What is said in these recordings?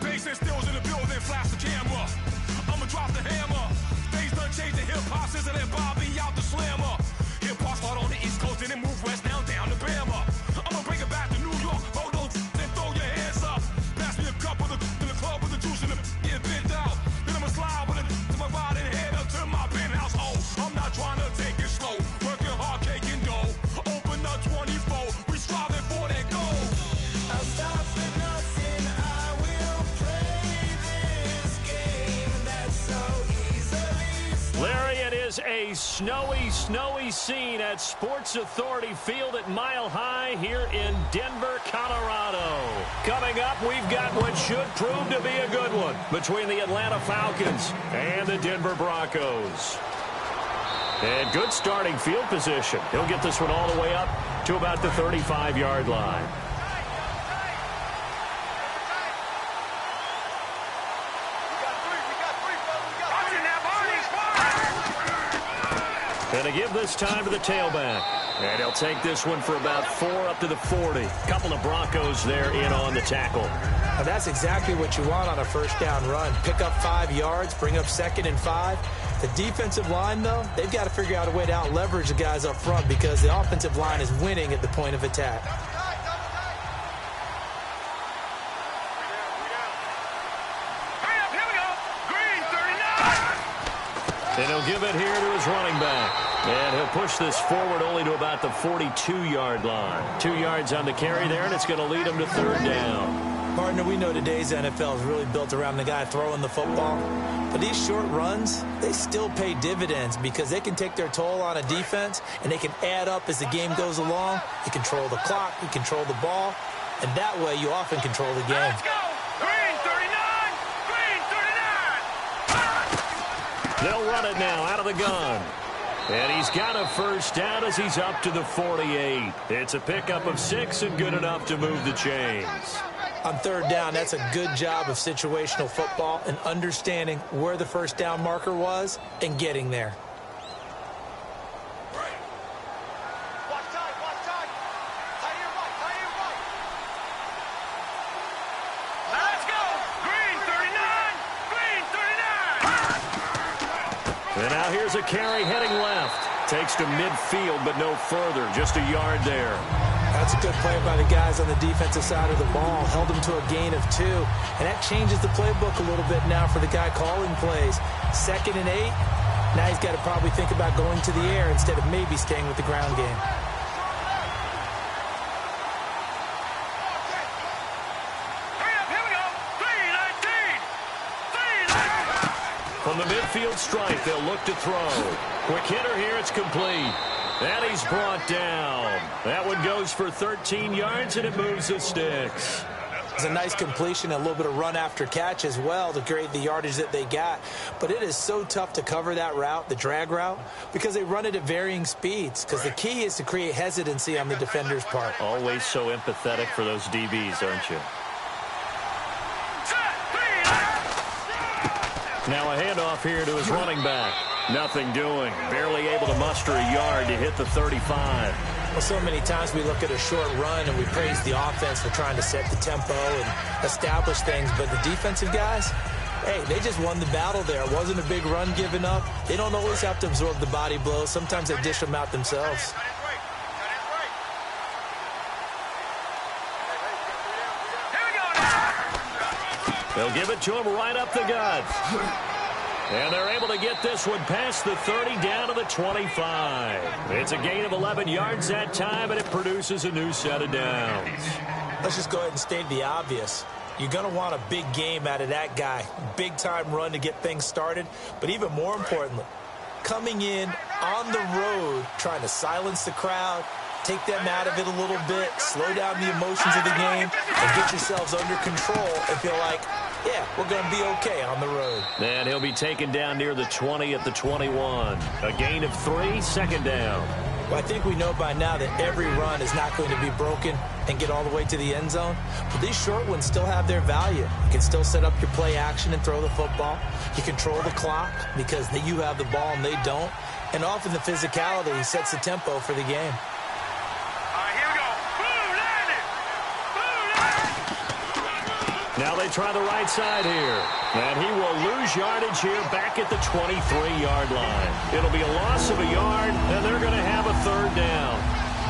Bass and stills in the building, flash the camera. I'ma drop the hammer. Things done changed, the hip-hop sizzle and Bobby out the slammer. Hip-hop start on the East Coast and then move west now down to Bama. I'ma bring it back to New York, hold on, then throw your hands up. Pass me a cup of the club with the juice and the get bent out. Then I'ma slide with it to my ride and head up to my penthouse. Oh, I'm not trying to take it slow, working hard, cake and dough. Open up 24, we striving for that goal. I'll stop for nothing, I will play this game that's so easily. Larry, it is a snowy scene at Sports Authority Field at Mile High here in Denver, Colorado. Coming up, we've got what should prove to be a good one between the Atlanta Falcons and the Denver Broncos. And good starting field position. He'll get this one all the way up to about the 35-yard line. And to give this time to the tailback. And he'll take this one for about 4 up to the 40. Couple of Broncos there in on the tackle. Now that's exactly what you want on a first down run. Pick up 5 yards, bring up 2nd and 5. The defensive line, though, they've got to figure out a way to out-leverage the guys up front because the offensive line is winning at the point of attack. And he'll give it here to his running back. And he'll push this forward only to about the 42-yard line. 2 yards on the carry there, and it's going to lead him to 3rd down. Partner, we know today's NFL is really built around the guy throwing the football. But these short runs, they still pay dividends because they can take their toll on a defense, and they can add up as the game goes along. You control the clock, you control the ball, and that way you often control the game. Let's go! Green 39! Green 39! They'll run it now out of the gun. And he's got a first down as he's up to the 48. It's a pickup of 6 and good enough to move the chains. On 3rd down, that's a good job of situational football and understanding where the first down marker was and getting there. Watch time, watch time. Tie your right, tie your right. Let's go! Green 39! Green 39! And now here's a carry heading left. Takes to midfield, but no further. Just a yard there. That's a good play by the guys on the defensive side of the ball. Held them to a gain of 2. And that changes the playbook a little bit now for the guy calling plays. 2nd and 8. Now he's got to probably think about going to the air instead of maybe staying with the ground game. From the midfield stripe, they'll look to throw. Quick hitter here, it's complete. And he's brought down. That one goes for 13 yards, and it moves the sticks. It's a nice completion, a little bit of run after catch as well to create the yardage that they got. But it is so tough to cover that route, the drag route, because they run it at varying speeds. Because the key is to create hesitancy on the defender's part. Always so empathetic for those DBs, aren't you? Now a handoff here to his running back. Nothing doing. Barely able to muster a yard to hit the 35. Well, so many times we look at a short run and we praise the offense for trying to set the tempo and establish things. But the defensive guys, hey, they just won the battle there. It wasn't a big run given up. They don't always have to absorb the body blows. Sometimes they dish them out themselves. They'll give it to him right up the gut. And they're able to get this one past the 30 down to the 25. It's a gain of 11 yards that time, and it produces a new set of downs. Let's just go ahead and state the obvious. You're going to want a big game out of that guy. Big-time run to get things started. But even more importantly, coming in on the road, trying to silence the crowd, take them out of it a little bit, slow down the emotions of the game, and get yourselves under control and feel like, yeah, we're going to be okay on the road. And he'll be taken down near the 20 at the 21. A gain of 3, second down. Well, I think we know by now that every run is not going to be broken and get all the way to the end zone. But these short ones still have their value. You can still set up your play action and throw the football. You control the clock because you have the ball and they don't. And often the physicality sets the tempo for the game. All right, here we go. Boom, landed. Boom, landed. Now they try the right side here. And he will lose yardage here back at the 23-yard line. It'll be a loss of a yard, and they're going to have a third down.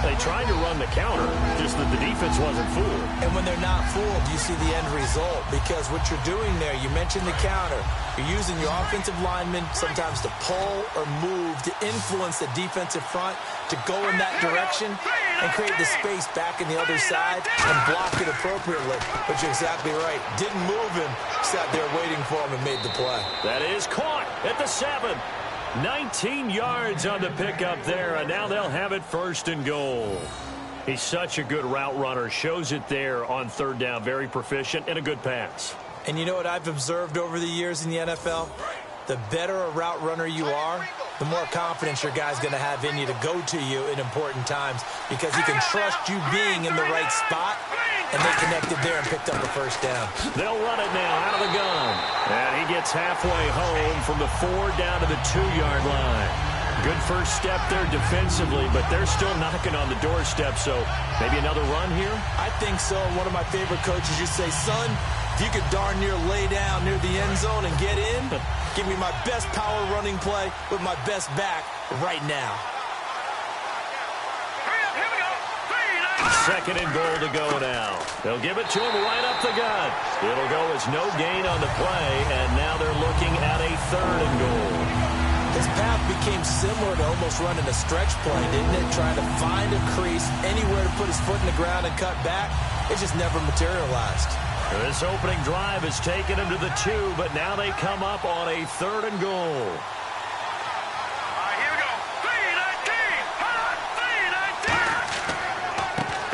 They tried to run the counter, just that the defense wasn't fooled. And when they're not fooled, you see the end result. Because what you're doing there, you mentioned the counter. You're using your offensive linemen sometimes to pull or move, to influence the defensive front, to go in that direction and create the space back in the other side and block it appropriately. But you're exactly right. Didn't move him, sat there waiting for him and made the play. That is caught at the 7. 19 yards on the pickup there, and now they'll have it 1st and goal. He's such a good route runner. Shows it there on 3rd down. Very proficient and a good pass. And you know what I've observed over the years in the NFL? The better a route runner you are, the more confidence your guy's going to have in you to go to you in important times because he can trust you being in the right spot, and they connected there and picked up the 1st down. They'll run it now out of the gun. And he gets halfway home from the 4 down to the 2-yard line. Good first step there defensively, but they're still knocking on the doorstep, so maybe another run here? I think so. One of my favorite coaches used to say, son, if you could darn near lay down near the end zone and get in, give me my best power running play with my best back right now. 2nd and goal to go now. They'll give it to him right up the gut. It'll go as no gain on the play, and now they're looking at a 3rd and goal. His path became similar to almost running a stretch play, didn't it? Trying to find a crease, anywhere to put his foot in the ground and cut back. It just never materialized. This opening drive has taken him to the 2, but now they come up on a 3rd and goal.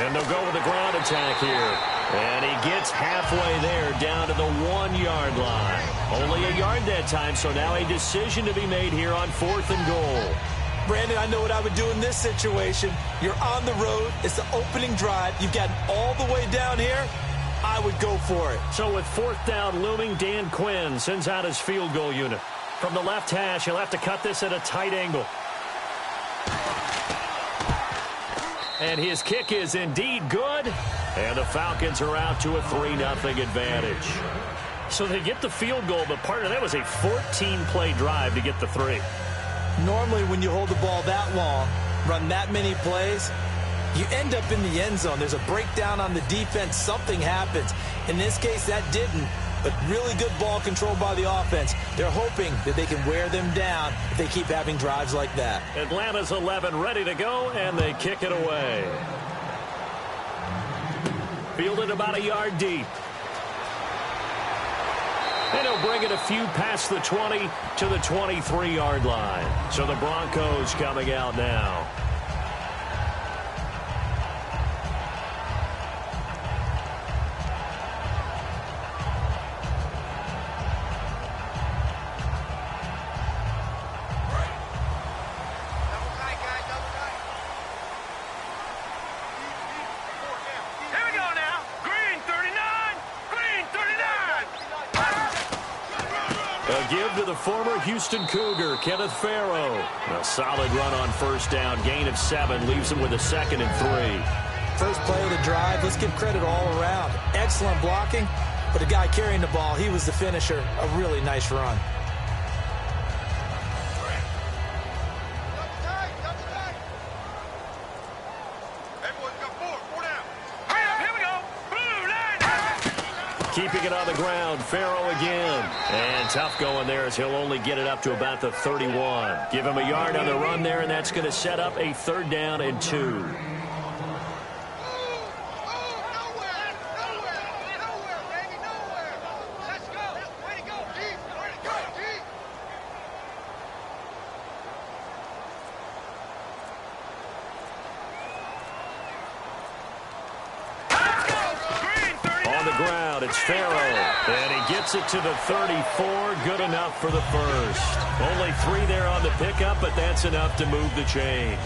And they'll go with the ground attack here. And he gets halfway there down to the 1-yard line. Only a yard that time, so now a decision to be made here on 4th and goal. Brandon, I know what I would do in this situation. You're on the road. It's the opening drive. You've gotten all the way down here. I would go for it. So with 4th down looming, Dan Quinn sends out his field goal unit. From the left hash, he'll have to cut this at a tight angle. And his kick is indeed good. And the Falcons are out to a 3-0 advantage. So they get the field goal, but partner, that was a 14-play drive to get the 3. Normally when you hold the ball that long, run that many plays, you end up in the end zone. There's a breakdown on the defense. Something happens. In this case, that didn't. But really good ball control by the offense. They're hoping that they can wear them down if they keep having drives like that. Atlanta's 11 ready to go, and they kick it away. Fielded about a yard deep. And he'll bring it a few past the 20 to the 23-yard line. So the Broncos coming out now. Give to the former Houston Cougar, Kenneth Farrow. A solid run on 1st down. Gain of 7 leaves him with a 2nd and 3. First play of the drive. Let's give credit all around. Excellent blocking, but the guy carrying the ball, he was the finisher. A really nice run. Keeping it on the ground, Farrow again. And tough going there as he'll only get it up to about the 31. Give him a yard on the run there, and that's going to set up a 3rd down and 2. It's Farrow, and he gets it to the 34. Good enough for the 1st. Only 3 there on the pickup, but that's enough to move the chains.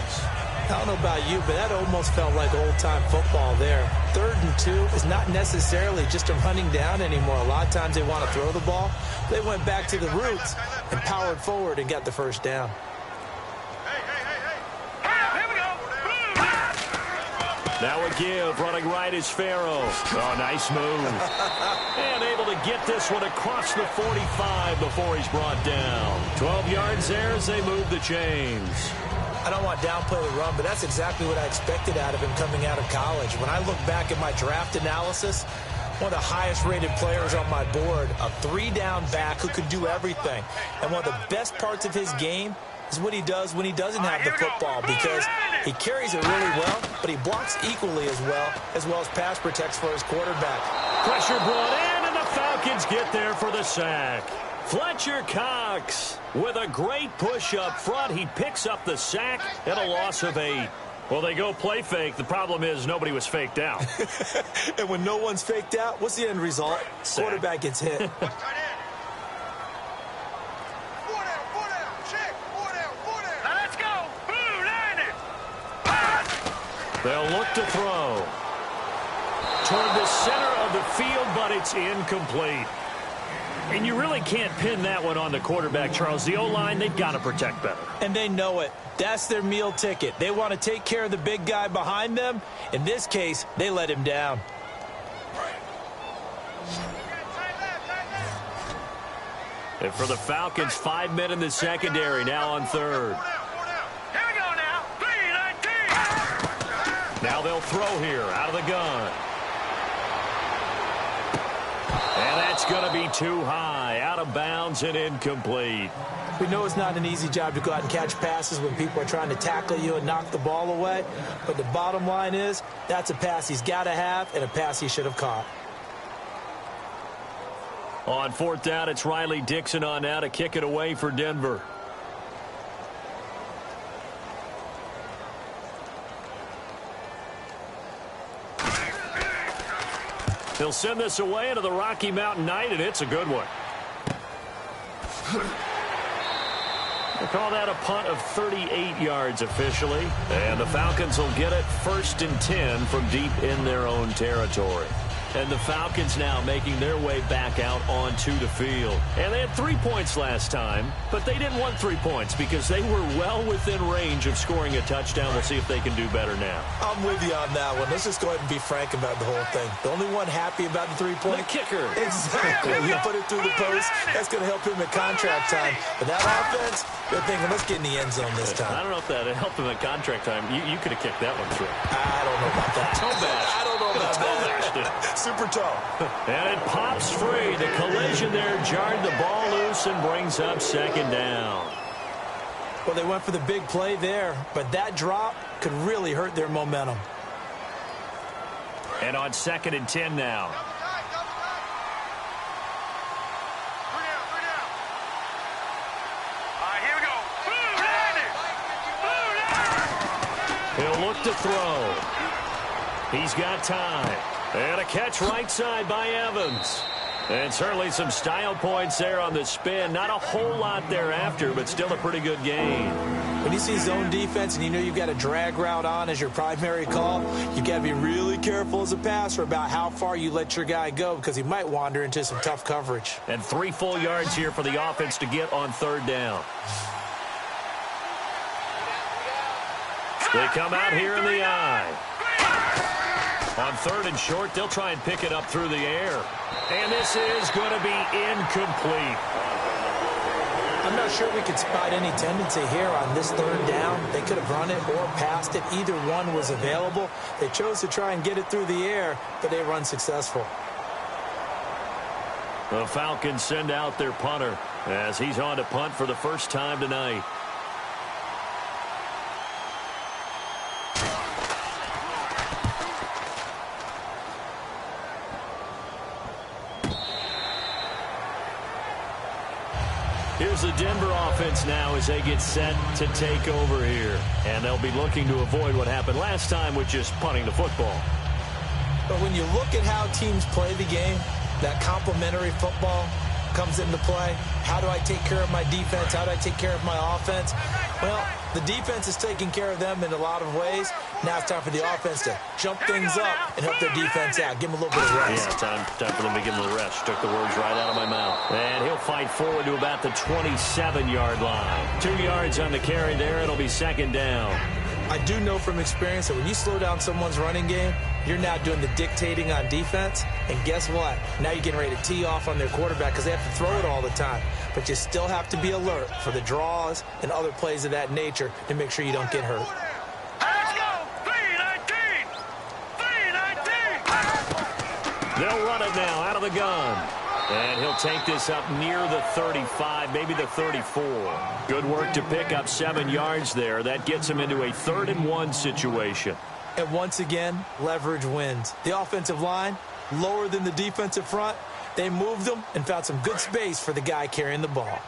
I don't know about you, but that almost felt like old-time football there. 3rd and 2 is not necessarily just a running down anymore. A lot of times they want to throw the ball. They went back to the roots and powered forward and got the 1st down. Now a give, running right is Farrow. Oh, nice move. And able to get this one across the 45 before he's brought down. 12 yards there as they move the chains. I don't want to downplay the run, but that's exactly what I expected out of him coming out of college. When I look back at my draft analysis, one of the highest-rated players on my board, a three-down back who could do everything. And one of the best parts of his game is what he does when he doesn't have the football, because he carries it really well, but he blocks equally as well as pass protects for his quarterback. Pressure brought in, and the Falcons get there for the sack. Fletcher Cox with a great push up front. He picks up the sack and a loss of 8. Well, they go play fake. The problem is nobody was faked out. And when no one's faked out, what's the end result? Sack. Quarterback gets hit. They'll look to throw toward the center of the field, but it's incomplete. And you really can't pin that one on the quarterback, Charles. The O-line, they've got to protect better. And they know it. That's their meal ticket. They want to take care of the big guy behind them. In this case, they let him down. And for the Falcons, 5 men in the secondary, now on third. Now they'll throw here out of the gun. And that's going to be too high, out of bounds and incomplete. We know it's not an easy job to go out and catch passes when people are trying to tackle you and knock the ball away. But the bottom line is, that's a pass he's got to have and a pass he should have caught. On fourth down, it's Riley Dixon on now to kick it away for Denver. He'll send this away into the Rocky Mountain Night, and it's a good one. They call that a punt of 38 yards officially. And the Falcons will get it 1st and 10 from deep in their own territory. And the Falcons now making their way back out onto the field. And they had 3 points last time, but they didn't want 3 points because they were well within range of scoring a touchdown. We'll see if they can do better now. I'm with you on that one. Let's just go ahead and be frank about the whole thing. The only one happy about the 3-point. The kicker. Exactly. You put it through the post. That's going to help him at contract time. But that offense, they're thinking, let's get in the end zone this time. I don't know if that helped him at contract time. You could have kicked that one through. I don't know about that. Toe bash. I don't know about that. Super toe. And it pops free. The collision there jarred the ball loose and brings up 2nd down. Well, they went for the big play there, but that drop could really hurt their momentum. And on 2nd and 10 now. He'll look to throw. He's got time. And a catch right side by Evans. And certainly some style points there on the spin. Not a whole lot thereafter, but still a pretty good game. When you see zone defense and you know you've got a drag route on as your primary call, you've got to be really careful as a passer about how far you let your guy go because he might wander into some tough coverage. And 3 full yards here for the offense to get on 3rd down. They come out here in the eye. On 3rd and short, they'll try and pick it up through the air. And this is going to be incomplete. I'm not sure we could spot any tendency here on this 3rd down. They could have run it or passed it. Either one was available. They chose to try and get it through the air, but they were unsuccessful. The Falcons send out their punter as he's on to punt for the first time tonight. Here's the Denver offense now as they get set to take over here. And they'll be looking to avoid what happened last time with just punting the football. But when you look at how teams play the game, that complementary football comes into play. How do I take care of my defense? How do I take care of my offense? Well, the defense is taking care of them in a lot of ways. Now it's time for the offense to jump things up and help their defense out. Give them a little bit of rest. Yeah, time for them to give them a rest. Took the words right out of my mouth. And he'll fight forward to about the 27-yard line. 2 yards on the carry there. It'll be 2nd down. I do know from experience that when you slow down someone's running game, you're now doing the dictating on defense. And guess what? Now you're getting ready to tee off on their quarterback because they have to throw it all the time. But you still have to be alert for the draws and other plays of that nature to make sure you don't get hurt. They'll run it now out of the gun. And he'll take this up near the 35, maybe the 34. Good work to pick up 7 yards there. That gets him into a 3rd-and-1 situation. And once again, leverage wins. The offensive line, lower than the defensive front. They moved them and found some good space for the guy carrying the ball.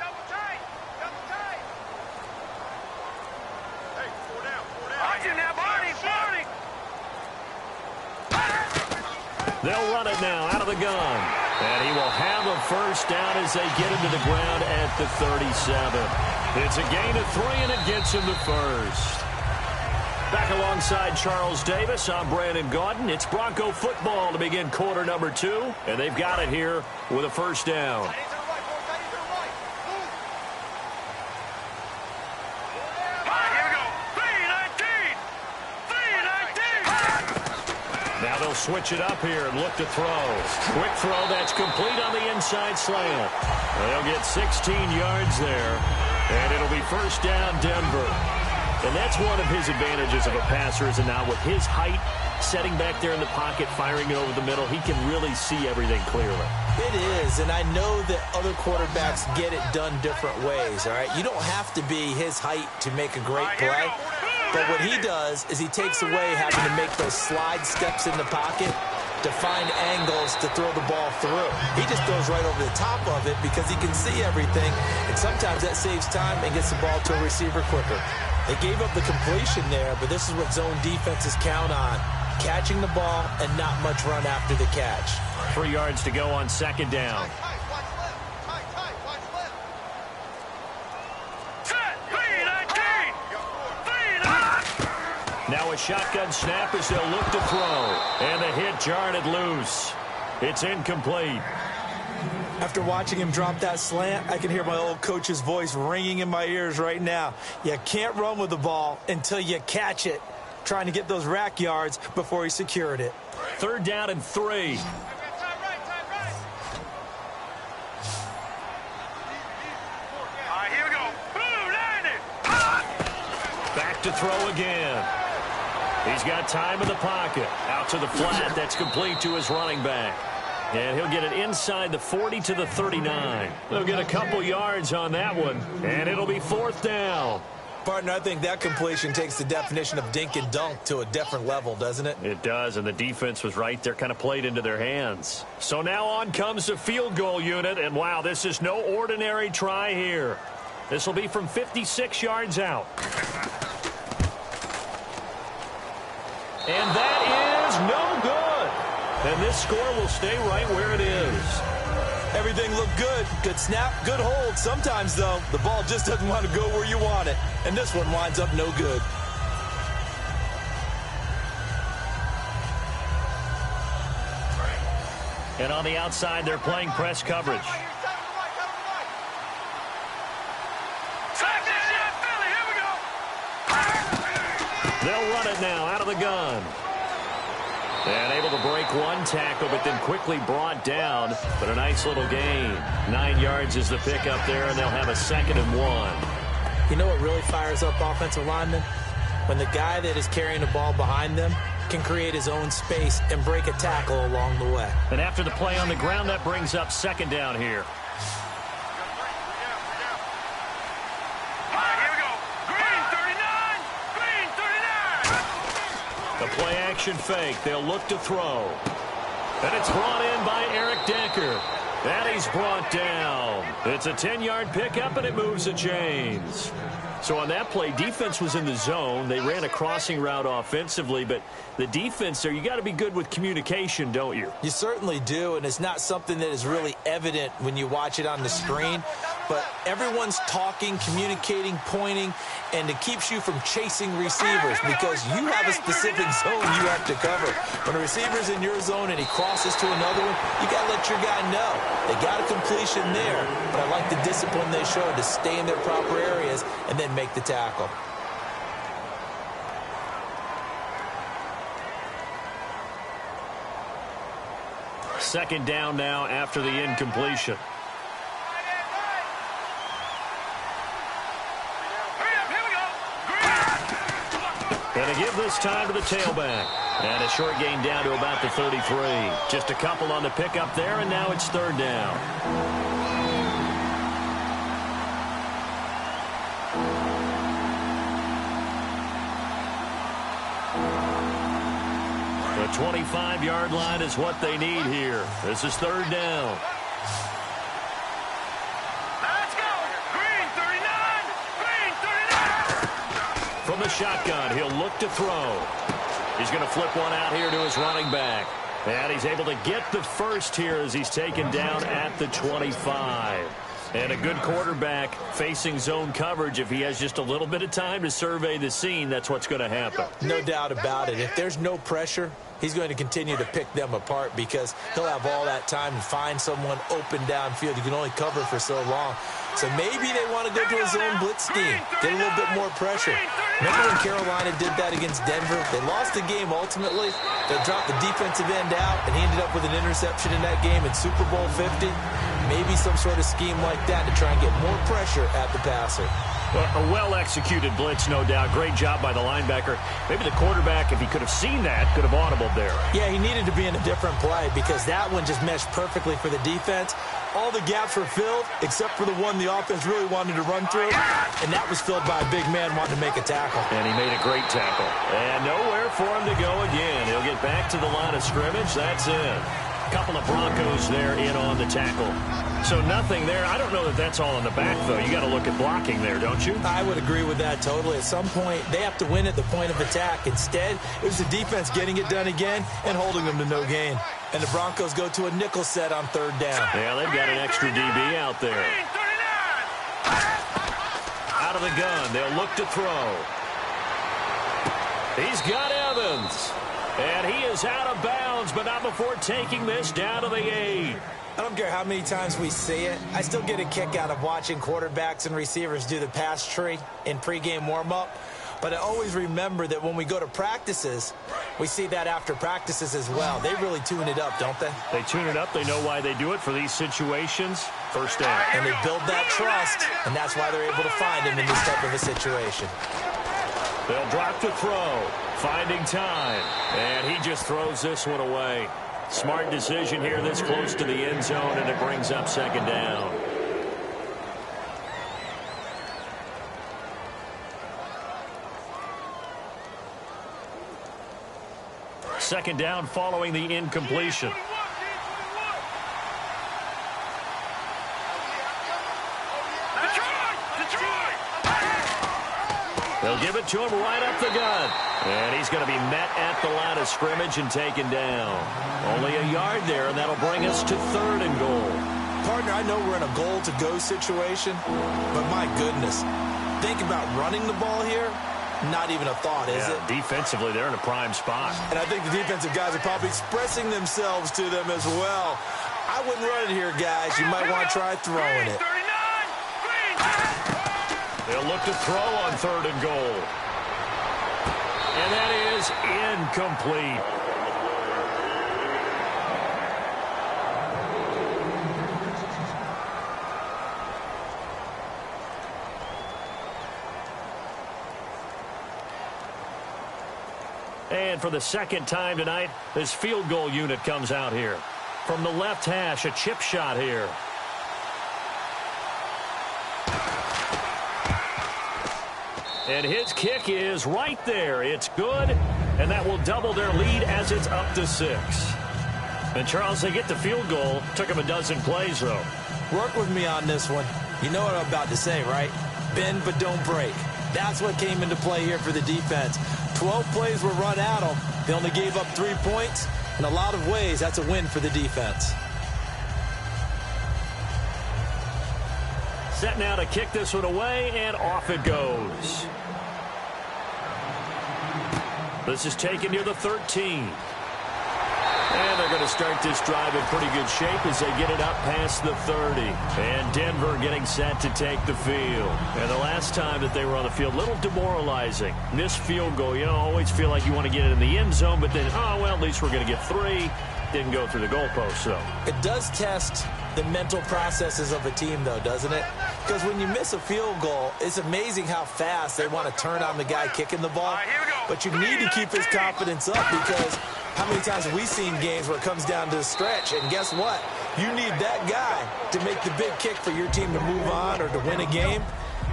They'll run it now out of the gun. And he will have a first down as they get him to the ground at the 37. It's a gain of 3, and it gets him the first. Back alongside Charles Davis, I'm Brandon Gaudin. It's Bronco football to begin quarter number 2, and they've got it here with a first down. Now they'll switch it up here and look to throw. Quick throw that's complete on the inside slant. They'll get 16 yards there, and it'll be first down Denver. And that's one of his advantages of a passer, is now with his height, setting back there in the pocket, firing it over the middle, he can really see everything clearly. It is, and I know that other quarterbacks get it done different ways, all right? You don't have to be his height to make a great play. But what he does is he takes away having to make those slide steps in the pocket to find angles to throw the ball through. He just throws right over the top of it because he can see everything, and sometimes that saves time and gets the ball to a receiver quicker. They gave up the completion there, but this is what zone defenses count on, catching the ball and not much run after the catch. 3 yards to go on 2nd down. Now a shotgun snap as they'll look to throw. And the hit jarred it loose. It's incomplete. After watching him drop that slant, I can hear my old coach's voice ringing in my ears right now. You can't run with the ball until you catch it. Trying to get those rack yards before he secured it. 3rd down and 3. Back to throw again. He's got time in the pocket. Out to the flat. That's complete to his running back. And he'll get it inside the 40 to the 39. They'll get a couple yards on that one. And it'll be 4th down. Partner, I think that completion takes the definition of dink and dunk to a different level, doesn't it? It does, and the defense was right there, kind of played into their hands. So now on comes the field goal unit, and wow, this is no ordinary try here. This will be from 56 yards out. And that is no good. And this score will stay right where it is. Everything looked good. Good snap, good hold. Sometimes, though, the ball just doesn't want to go where you want it. And this one winds up no good. And on the outside, they're playing press coverage. They'll run it now out of the gun. And able to break one tackle, but then quickly brought down. But a nice little gain. 9 yards is the pickup there, and they'll have a 2nd and 1. You know what really fires up offensive linemen? When the guy that is carrying the ball behind them can create his own space and break a tackle along the way. And after the play on the ground, that brings up 2nd down here. Play action fake. They'll look to throw. And it's brought in by Eric Decker. And he's brought down. It's a 10-yard pickup, and it moves the chains. So on that play, defense was in the zone. They ran a crossing route offensively, but the defense there, you got to be good with communication, don't you? You certainly do, and it's not something that is really evident when you watch it on the screen. But everyone's talking, communicating, pointing, and it keeps you from chasing receivers because you have a specific zone you have to cover. When a receiver's in your zone and he crosses to another one, you got to let your guy know. They got a completion there, but I like the discipline they showed to stay in their proper areas and then make the tackle. Second down now after the incompletion. Going to give this time to the tailback. And a short gain down to about the 33. Just a couple on the pickup there, and now it's third down. The 25-yard line is what they need here. This is third down. Let's go! Green 39! Green 39! From the shotgun, he'll look to throw. He's going to flip one out here to his running back. And he's able to get the first here as he's taken down at the 25. And a good quarterback facing zone coverage. If he has just a little bit of time to survey the scene, that's what's going to happen. No doubt about it. If there's no pressure, he's going to continue to pick them apart because he'll have all that time to find someone open downfield. He can only cover for so long. So maybe they want to go to a zone blitz scheme, get a little bit more pressure. Remember when Carolina did that against Denver? They lost the game ultimately. They dropped the defensive end out, and he ended up with an interception in that game in Super Bowl 50. Maybe some sort of scheme like that to try and get more pressure at the passer. A well-executed blitz, no doubt. Great job by the linebacker. Maybe the quarterback, if he could have seen that, could have audibled there. Yeah, he needed to be in a different play because that one just meshed perfectly for the defense. All the gaps were filled except for the one the offense really wanted to run through, and that was filled by a big man wanting to make a tackle. And he made a great tackle. And nowhere for him to go again. He'll get back to the line of scrimmage. That's it. A couple of Broncos there in on the tackle. So nothing there. I don't know that that's all in the back, though. You got to look at blocking there, don't you? I would agree with that totally. At some point, they have to win at the point of attack. Instead, it was the defense getting it done again and holding them to no gain. And the Broncos go to a nickel set on third down. Yeah, they've got an extra DB out there. Out of the gun. They'll look to throw. He's got Evans. And he is out of bounds, but not before taking this down to the 8. I don't care how many times we see it. I still get a kick out of watching quarterbacks and receivers do the pass tree in pregame warm-up. But I always remember that when we go to practices, we see that after practices as well. They really tune it up, don't they? They tune it up. They know why they do it for these situations. First down. And they build that trust, and that's why they're able to find him in this type of a situation. They'll drop to throw. Finding time. And he just throws this one away. Smart decision here this close to the end zone, and it brings up second down. Second down following the incompletion. They'll give it to him right up the gut. And he's going to be met at the line of scrimmage and taken down. Only a yard there, and that'll bring us to third and goal. Partner, I know we're in a goal-to-go situation, but my goodness, think about running the ball here. Not even a thought, is it? Defensively, they're in a prime spot. And I think the defensive guys are probably expressing themselves to them as well. I wouldn't run it here, guys. You might want to try throwing it. They'll look to throw on third and goal. And that is incomplete. And for the second time tonight, this field goal unit comes out here. From the left hash, a chip shot here. And his kick is right there. It's good, and that will double their lead as it's up to 6. And, Charles, they get the field goal. Took them a dozen plays, though. Work with me on this one. You know what I'm about to say, right? Bend but don't break. That's what came into play here for the defense. 12 plays were run at them. They only gave up 3 points. In a lot of ways, that's a win for the defense. Set now to kick this one away, and off it goes. This is taken near the 13. And they're going to start this drive in pretty good shape as they get it up past the 30. And Denver getting set to take the field. And the last time that they were on the field, a little demoralizing. Missed field goal. You know, always feel like you want to get it in the end zone, but then, oh, well, at least we're going to get 3. didn't go through the goalpost, though. It does test the mental processes of a team, though, doesn't it? Because when you miss a field goal, it's amazing how fast they want to turn on the guy kicking the ball. But you need to keep his confidence up, because how many times have we seen games where it comes down to the stretch, and guess what? You need that guy to make the big kick for your team to move on or to win a game.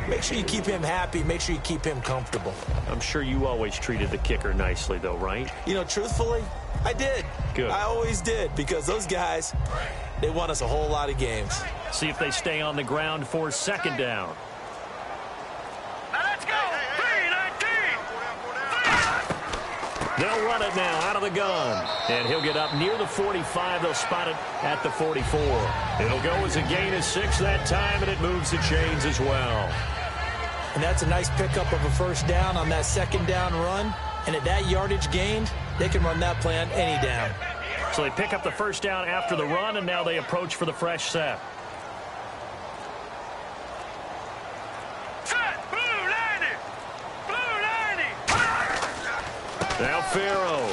Make sure you keep him happy. Make sure you keep him comfortable. I'm sure you always treated the kicker nicely, though, right? You know, truthfully, I did. Good. I always did, because those guys, they won us a whole lot of games. See if they stay on the ground for second down. Now let's go. 3-19. They'll run it now out of the gun. And he'll get up near the 45. They'll spot it at the 44. It'll go as a gain of 6 that time, and it moves the chains as well. And that's a nice pickup of a first down on that second down run. And at that yardage gained, they can run that play on any down. So they pick up the first down after the run, and now they approach for the fresh set. Set. Blue 90. Blue 90. Now Farrow.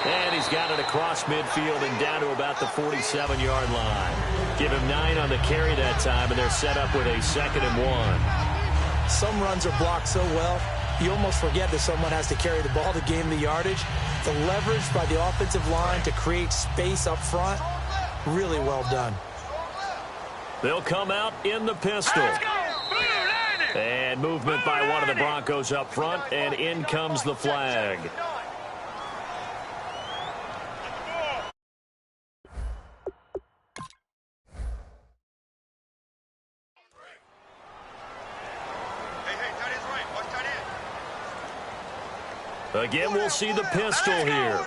And he's got it across midfield and down to about the 47-yard line. Give him 9 on the carry that time, and they're set up with a 2nd and 1. Some runs are blocked so well, you almost forget that someone has to carry the ball to gain the yardage. The leverage by the offensive line to create space up front, really well done. They'll come out in the pistol. And movement by one of the Broncos up front, and in comes the flag. Again, we'll see the pistol here. 3-19.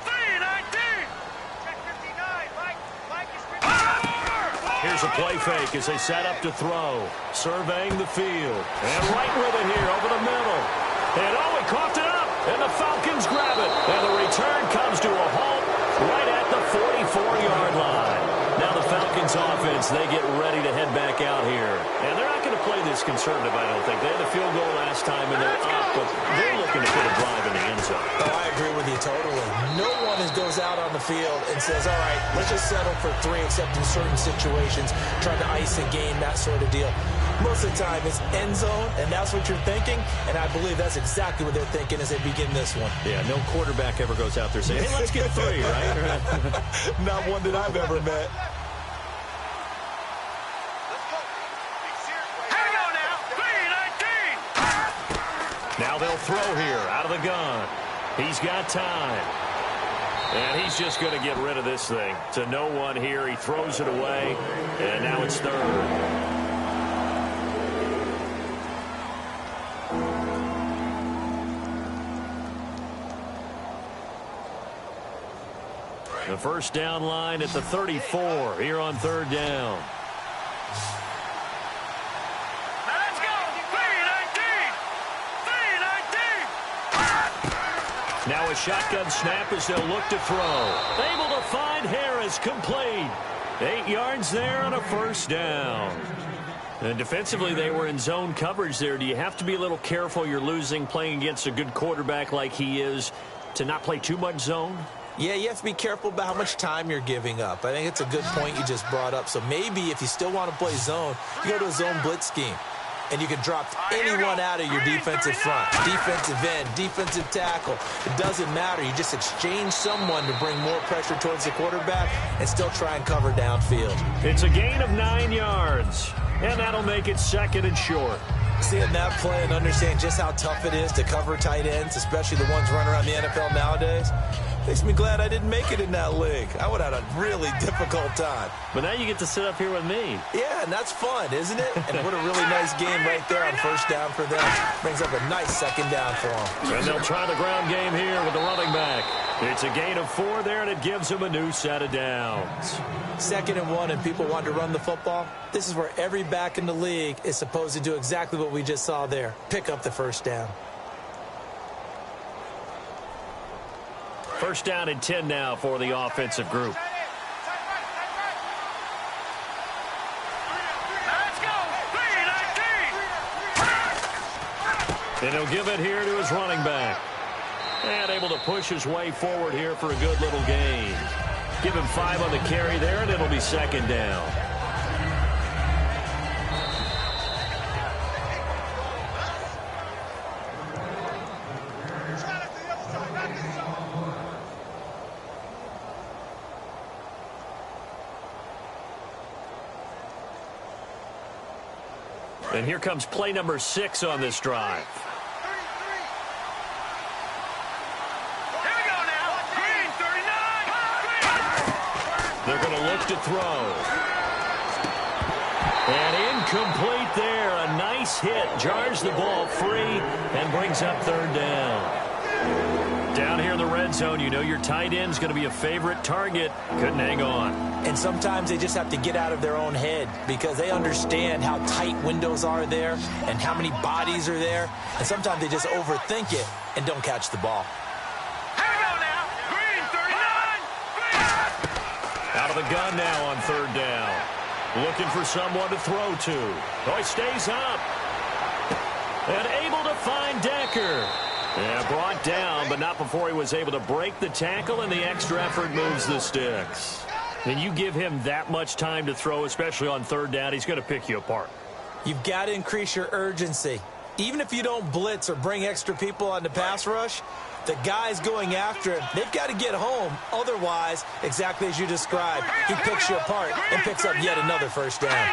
3-19. Here's a play fake as they set up to throw. Surveying the field. And right with it here over the middle. And he coughed it up. And the Falcons grab it. And the return comes to a halt right at the 44-yard line. Now the Falcons offense, they get ready to head back out here. And they're not going to play this conservative, I don't think. They had a field goal last time, and they're up, but they're looking to put a drive in the end zone. Oh, I agree with you totally. No one goes out on the field and says, all right, let's just settle for 3, except in certain situations, trying to ice a game, that sort of deal. Most of the time, it's end zone, and that's what you're thinking, and I believe that's exactly what they're thinking as they begin this one. Yeah, no quarterback ever goes out there saying, hey, let's get 3, right? Not one that I've ever met. Now they'll throw here out of the gun. He's got time. And he's just going to get rid of this thing. To no one here. He throws it away. And now it's 3rd. The first down line at the 34 here on 3rd down. Now a shotgun snap as they'll look to throw. Able to find Harris, complete. 8 yards there on a first down. And defensively, they were in zone coverage there. Do you have to be a little careful? You're losing playing against a good quarterback like he is to not play too much zone? Yeah, you have to be careful about how much time you're giving up. I think it's a good point you just brought up. So maybe if you still want to play zone, you go to a zone blitz scheme. And you can drop anyone out of your defensive front. Defensive end, defensive tackle. It doesn't matter. You just exchange someone to bring more pressure towards the quarterback and still try and cover downfield. It's a gain of 9 yards. And that'll make it 2nd and short. Seeing that play and understand just how tough it is to cover tight ends, especially the ones running around the NFL nowadays, makes me glad I didn't make it in that league. I would have had a really difficult time. But now you get to sit up here with me. Yeah, and that's fun, isn't it? And what a really nice game right there on first down for them. Brings up a nice second down for them. And they'll try the ground game here with the running back. It's a gain of 4 there, and it gives them a new set of downs. 2nd and 1, and people want to run the football. This is where every back in the league is supposed to do exactly what we just saw there. Pick up the first down. First down and 10 now for the offensive group. And he'll give it here to his running back. And able to push his way forward here for a good little gain. Give him 5 on the carry there, and it'll be second down. And here comes play number 6 on this drive. They're going to look to throw. And incomplete there. A nice hit. Jars the ball free and brings up third down. Down here in the red zone, you know your tight end's going to be a favorite target. Couldn't hang on. And sometimes they just have to get out of their own head because they understand how tight windows are there and how many bodies are there. And sometimes they just overthink it and don't catch the ball. Out of the gun now on third down. Looking for someone to throw to. Oh, he stays up. And able to find Decker. Yeah, brought down, but not before he was able to break the tackle, and the extra effort moves the sticks. And you give him that much time to throw, especially on third down, he's going to pick you apart. You've got to increase your urgency. Even if you don't blitz or bring extra people on the pass rush, the guys going after him, they've got to get home. Otherwise, exactly as you described, he picks you apart and picks up yet another first down.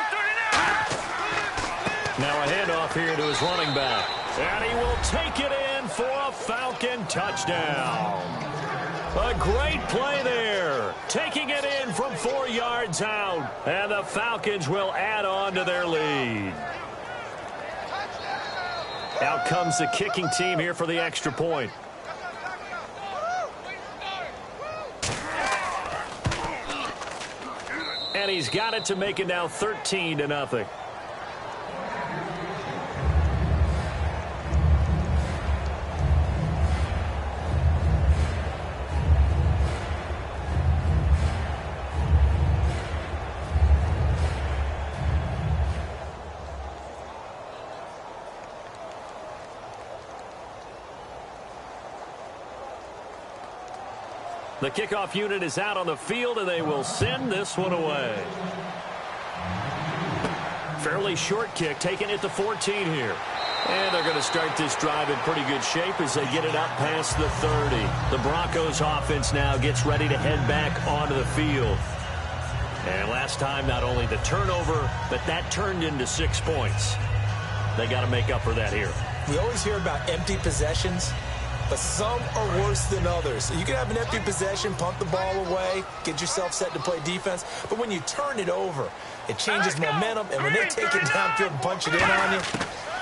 Now a handoff here to his running back. And he will take it in for a Falcon touchdown. A great play there. Taking it in from 4 yards out. And the Falcons will add on to their lead. Out comes the kicking team here for the extra point. And he's got it to make it now 13-0. The kickoff unit is out on the field, and they will send this one away. Fairly short kick, taking it to 14 here. And they're going to start this drive in pretty good shape as they get it up past the 30. The Broncos offense now gets ready to head back onto the field. And last time, not only the turnover, but that turned into 6 points. They got to make up for that here. We always hear about empty possessions, but some are worse than others. You can have an empty possession, punt the ball away, get yourself set to play defense. But when you turn it over, it changes momentum. And when they take it downfield and punch it in on you,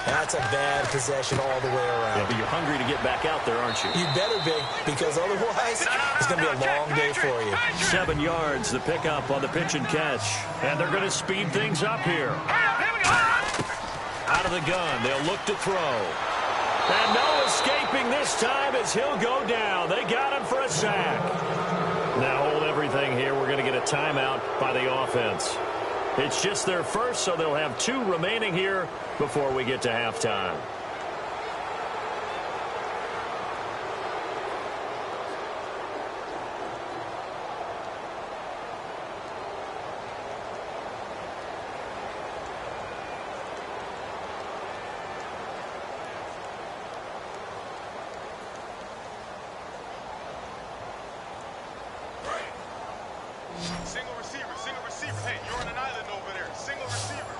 that's a bad possession all the way around. Yeah, but you're hungry to get back out there, aren't you? You better be, because otherwise it's going to be a long day for you. 7 yards, the pickup on the pitch and catch. And they're going to speed things up here. Out of the gun, they'll look to throw. And no escaping this time as he'll go down. They got him for a sack. Now hold everything here. We're going to get a timeout by the offense. It's just their first, so they'll have 2 remaining here before we get to halftime.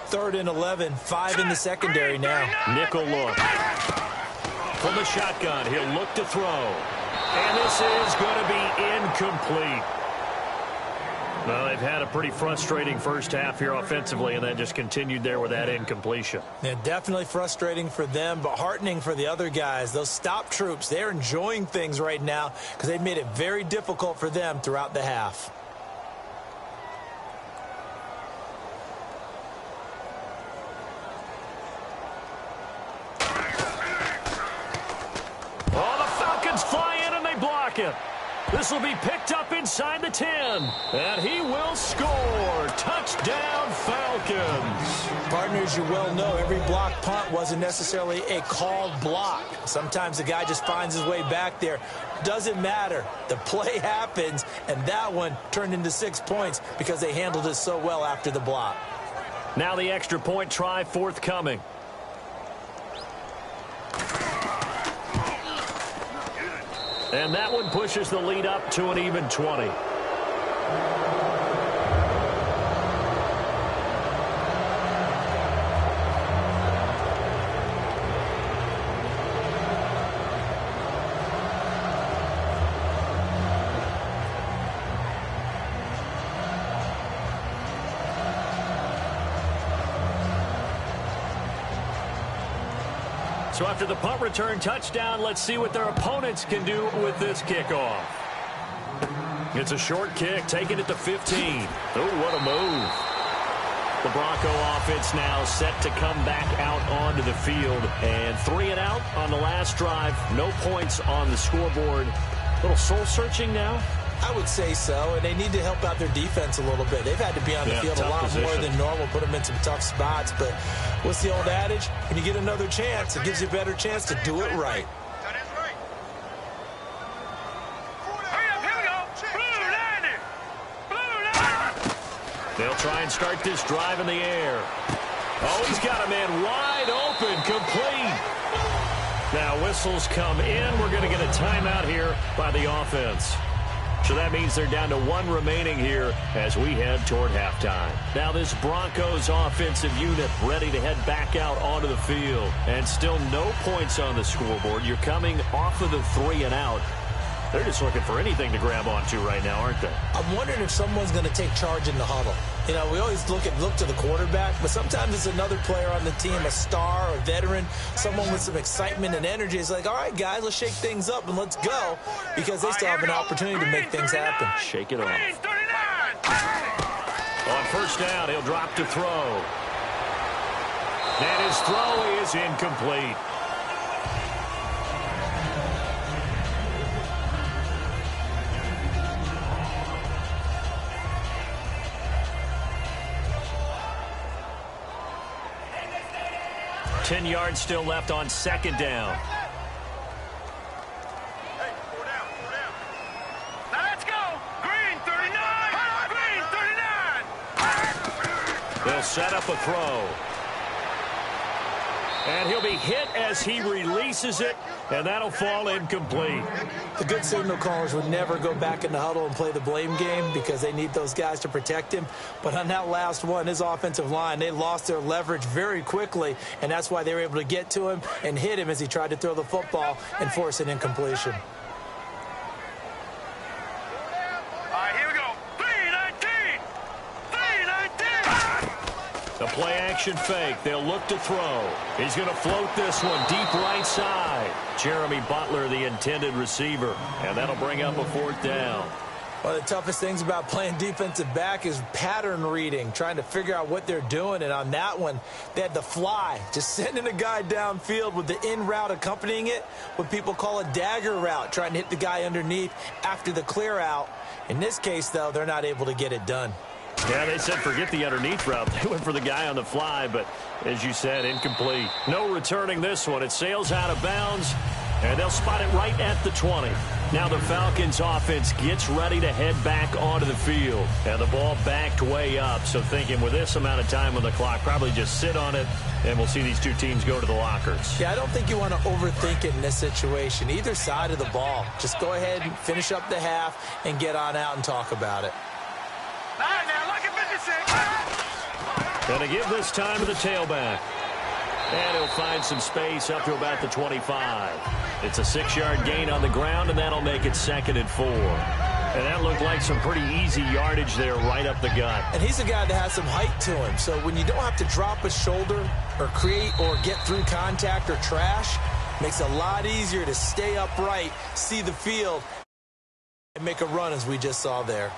Third and 11, 5 in the secondary now. Nickel look. From the shotgun, he'll look to throw. And this is going to be incomplete. Well, they've had a pretty frustrating first half here offensively, and then just continued there with that incompletion. Yeah, definitely frustrating for them, but heartening for the other guys. Those stop troops, they're enjoying things right now because they've made it very difficult for them throughout the half. Oh, the Falcons fly in and they block it. This will be picked up inside the 10. And he will score. Touchdown, Falcons. Partners, you well know, every block punt wasn't necessarily a called block. Sometimes the guy just finds his way back there. Doesn't matter. The play happens, and that one turned into 6 points because they handled it so well after the block. Now the extra point try forthcoming. And that one pushes the lead up to an even 20. So after the punt return touchdown, let's see what their opponents can do with this kickoff. It's a short kick, taken at the 15. Oh, what a move. The Bronco offense now set to come back out onto the field. And 3 and out on the last drive. No points on the scoreboard. A little soul-searching now. I would say so, and they need to help out their defense a little bit. They've had to be on the field a lot more than normal, put them in some tough spots. But what's the old adage? When you get another chance, it gives you a better chance to do it right. They'll try and start this drive in the air. Oh, he's got a man wide open, complete. Now whistles come in. We're going to get a timeout here by the offense. So that means they're down to 1 remaining here as we head toward halftime. Now this Broncos offensive unit ready to head back out onto the field. And still no points on the scoreboard. You're coming off of the 3 and out. They're just looking for anything to grab onto right now, aren't they? I'm wondering if someone's going to take charge in the huddle. You know, we always look to the quarterback, but sometimes it's another player on the team, a star, a veteran, someone with some excitement and energy. It's like, all right, guys, let's shake things up and let's go, because they still have an opportunity to make things happen. Shake it off. On first down, he'll drop to throw. And his throw is incomplete. Ten yards still left on second down. Hey, 4 down, 4 down. Now let's go. Green 39. Green 39. They'll set up a throw. And he'll be hit as he releases it, and that'll fall incomplete. The good signal callers would never go back in the huddle and play the blame game because they need those guys to protect him. But on that last one, his offensive line, they lost their leverage very quickly, and that's why they were able to get to him and hit him as he tried to throw the football and force an incompletion. The play-action fake. They'll look to throw. He's going to float this one deep right side. Jeremy Butler, the intended receiver. And that'll bring up a 4th down. One of the toughest things about playing defensive back is pattern reading, trying to figure out what they're doing. And on that one, they had the fly, just sending a guy downfield with the in route accompanying it, what people call a dagger route, trying to hit the guy underneath after the clear out. In this case, though, they're not able to get it done. Yeah, they said forget the underneath route. They went for the guy on the fly, but as you said, incomplete. No returning this one. It sails out of bounds, and they'll spot it right at the 20. Now the Falcons offense gets ready to head back onto the field, and the ball backed way up. So thinking with this amount of time on the clock, probably just sit on it, and we'll see these two teams go to the lockers. Yeah, I don't think you want to overthink it in this situation. Either side of the ball. Just go ahead and finish up the half and get on out and talk about it. Going to give this time to the tailback. And he'll find some space up to about the 25. It's a 6-yard gain on the ground, and that'll make it 2nd and 4. And that looked like some pretty easy yardage there right up the gut. And he's a guy that has some height to him. So when you don't have to drop a shoulder or create or get through contact or trash, it makes it a lot easier to stay upright, see the field, and make a run as we just saw there.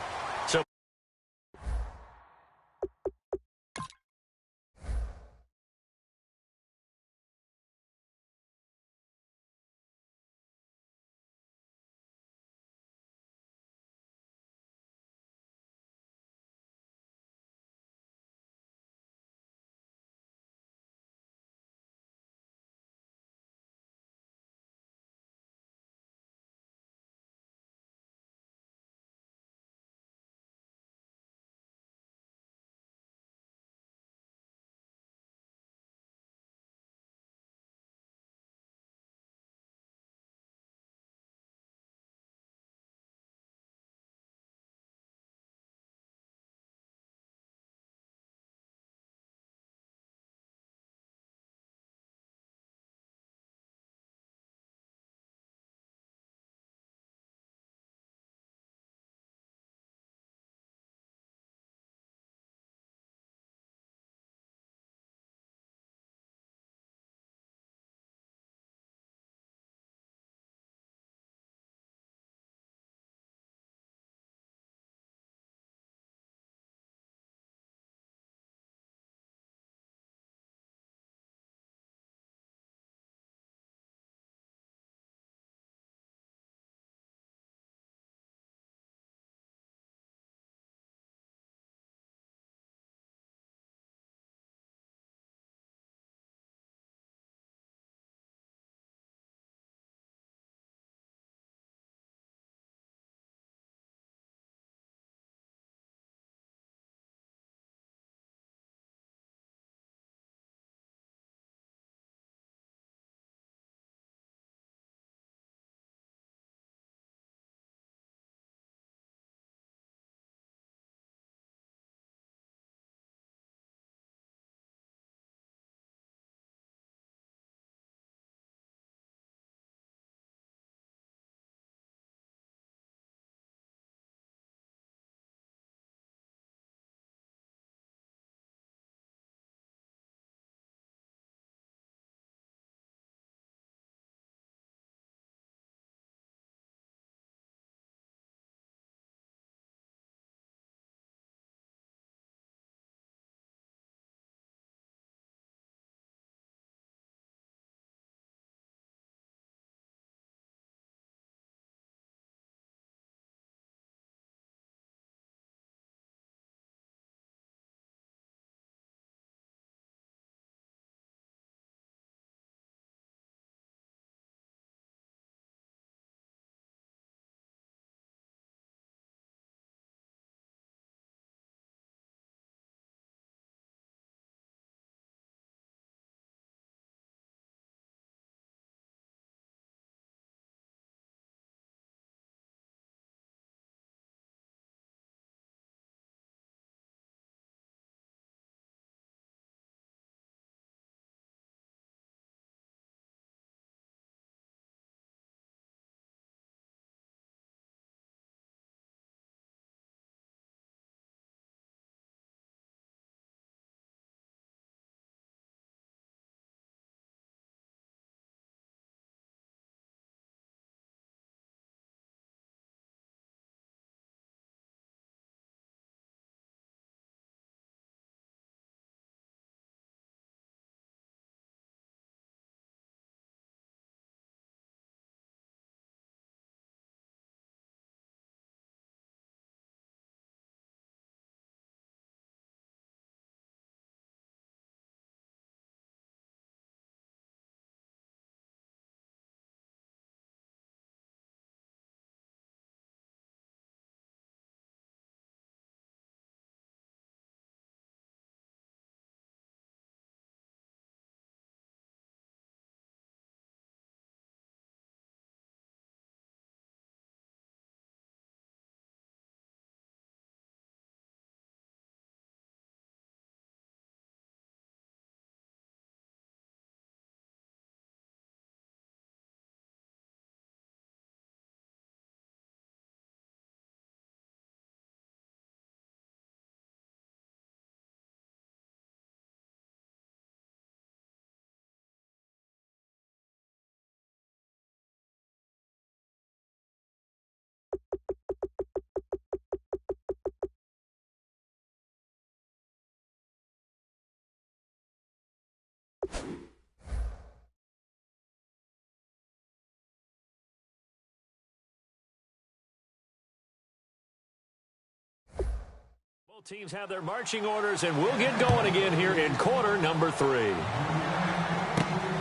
Both teams have their marching orders, and we'll get going again here in quarter number 3.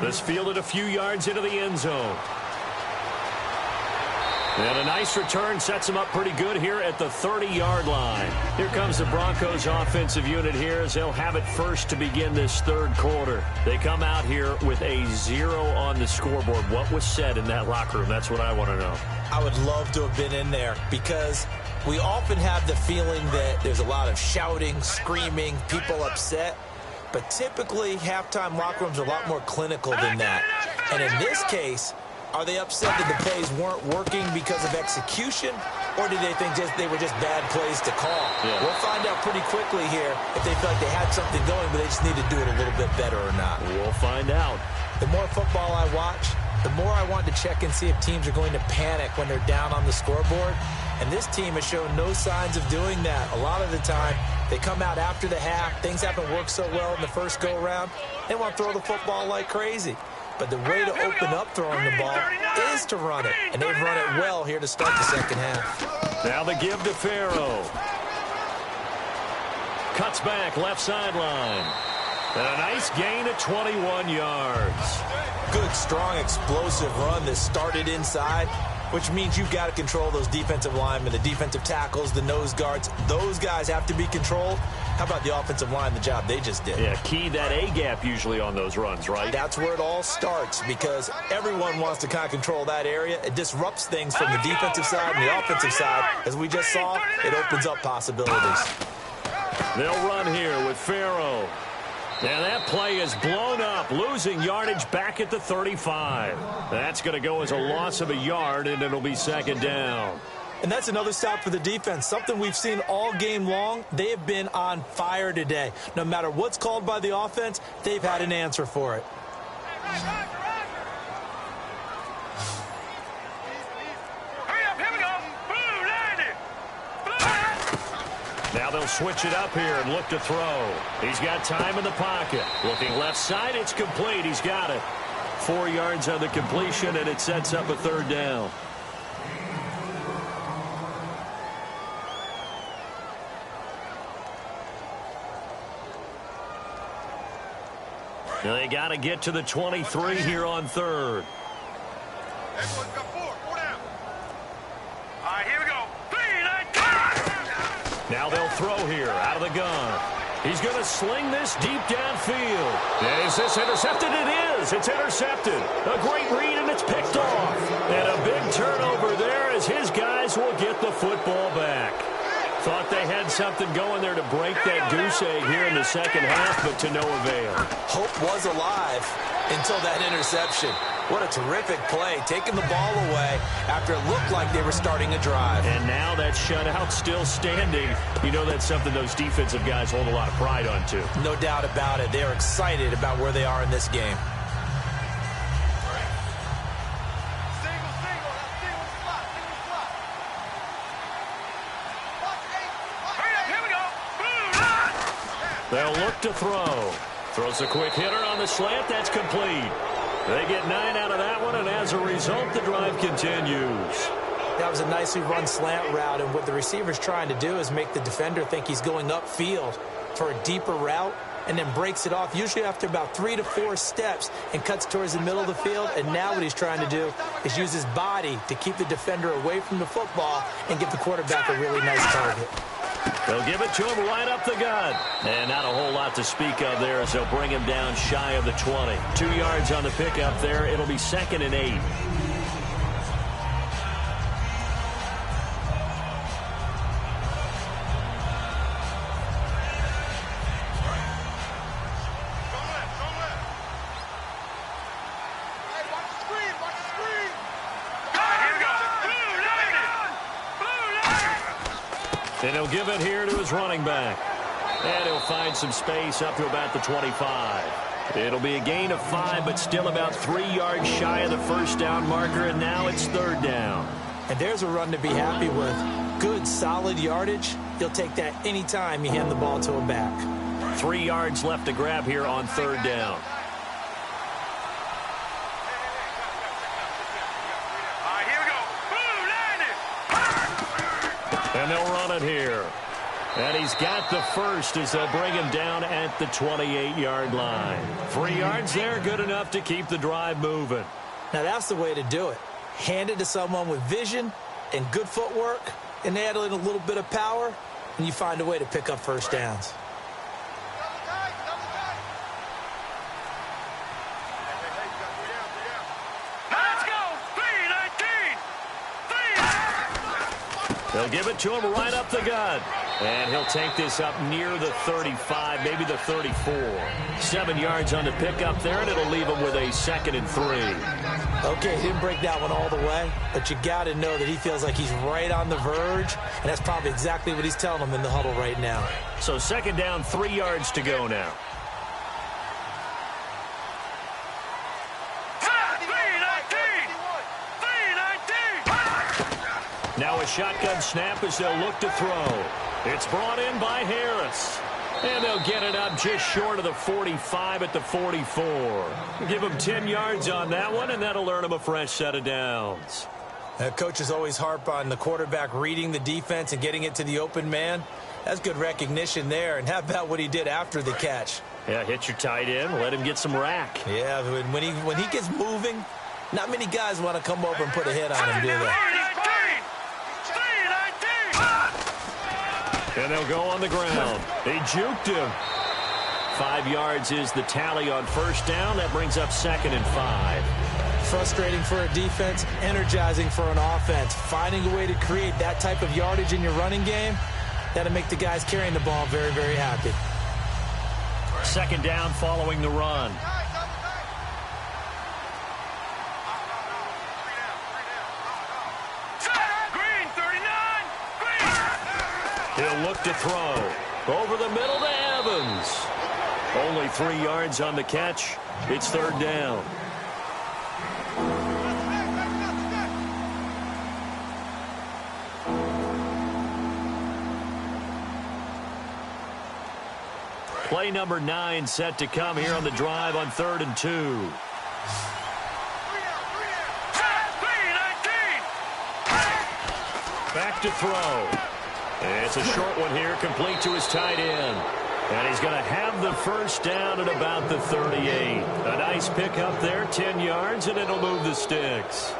This fielded a few yards into the end zone. And a nice return sets them up pretty good here at the 30-yard line. Here comes the Broncos offensive unit here as they'll have it first to begin this third quarter. They come out here with a 0 on the scoreboard. What was said in that locker room? That's what I want to know. I would love to have been in there because we often have the feeling that there's a lot of shouting, screaming, people upset. But typically, halftime locker rooms are a lot more clinical than that. And in this case, are they upset that the plays weren't working because of execution, or did they think they were just bad plays to call? Yeah. We'll find out pretty quickly here if they feel like they had something going, but they just need to do it a little bit better or not. We'll find out. The more football I watch, the more I want to check and see if teams are going to panic when they're down on the scoreboard. And this team has shown no signs of doing that. A lot of the time, they come out after the half. Things haven't worked so well in the first go-around. They want to throw the football like crazy. But the way to open up throwing the ball is to run it. And they've run it well here to start the second half. Now the give to Farrow. Cuts back, left sideline. And a nice gain of 21 yards. Good, strong, explosive run that started inside, which means you've got to control those defensive linemen, the defensive tackles, the nose guards. Those guys have to be controlled. How about the offensive line, the job they just did? Yeah, key that A-gap usually on those runs, right? That's where it all starts because everyone wants to kind of control that area. It disrupts things from the defensive side and the offensive side. As we just saw, it opens up possibilities. They'll run here with Farrow. And that play is blown up, losing yardage back at the 35. That's going to go as a loss of a yard, and it'll be second down. And that's another stop for the defense, something we've seen all game long. They have been on fire today. No matter what's called by the offense, they've had an answer for it. Now they'll switch it up here and look to throw. He's got time in the pocket. Looking left side, it's complete. He's got it. 4 yards on the completion, and it sets up a third down. They got to get to the 23 here on third. Everyone's got 4 down. All right, here we go. Now they'll throw here out of the gun. He's going to sling this deep downfield. Is this intercepted? It is. It's intercepted. A great read, and it's picked off. And a big turnover there as his guys will get the football back. Thought they had something going there to break that goose egg here in the second half, but to no avail. Hope was alive until that interception. What a terrific play, taking the ball away after it looked like they were starting a drive. And now that shutout still standing. You know that's something those defensive guys hold a lot of pride on, too. No doubt about it. They are excited about where they are in this game. They'll look to throw. Throws a quick hitter on the slant. That's complete. They get 9 out of that one, and as a result, the drive continues. That was a nicely run slant route, and what the receiver's trying to do is make the defender think he's going upfield for a deeper route, and then breaks it off, usually after about 3 to 4 steps, and cuts towards the middle of the field. And now what he's trying to do is use his body to keep the defender away from the football and give the quarterback a really nice target. They'll give it to him right up the gut. And not a whole lot to speak of there as they'll bring him down shy of the 20. 2 yards on the pickup there. It'll be 2nd and 8. And he'll give it here to his running back. And he'll find some space up to about the 25. It'll be a gain of 5, but still about 3 yards shy of the first down marker, and now it's third down. And there's a run to be happy with. Good, solid yardage. You'll take that anytime you hand the ball to a back. 3 yards left to grab here on third down. All right, here we go. And they'll run it here. And he's got the first as they'll bring him down at the 28-yard line. 3 yards there, good enough to keep the drive moving. Now that's the way to do it. Hand it to someone with vision and good footwork, and add in a little bit of power, and you find a way to pick up first downs. They'll give it to him right up the gut. And he'll take this up near the 35, maybe the 34. 7 yards on the pickup there, and it'll leave him with a 2nd and 3. Okay, he didn't break that one all the way, but you got to know that he feels like he's right on the verge, and that's probably exactly what he's telling him in the huddle right now. So 2nd down, 3 yards to go now. Now a shotgun snap as they'll look to throw. It's brought in by Harris. And they'll get it up just short of the 45 at the 44. Give him 10 yards on that one, and that'll earn him a fresh set of downs. Coaches always harp on the quarterback reading the defense and getting it to the open man. That's good recognition there. And how about what he did after the catch? Yeah, hit your tight end, let him get some rack. Yeah, when he gets moving, not many guys want to come over and put a hit on him, do they? And they'll go on the ground. They juked him. 5 yards is the tally on first down. That brings up 2nd and 5. Frustrating for a defense, energizing for an offense. Finding a way to create that type of yardage in your running game, that'll make the guys carrying the ball very, very happy. 2nd down following the run. He'll look to throw. Over the middle to Evans. Only 3 yards on the catch. It's 3rd down. Play number 9 set to come here on the drive on 3rd and 2. Back to throw. It's a short one here, complete to his tight end. And he's going to have the first down at about the 38. A nice pickup there, 10 yards, and it'll move the sticks.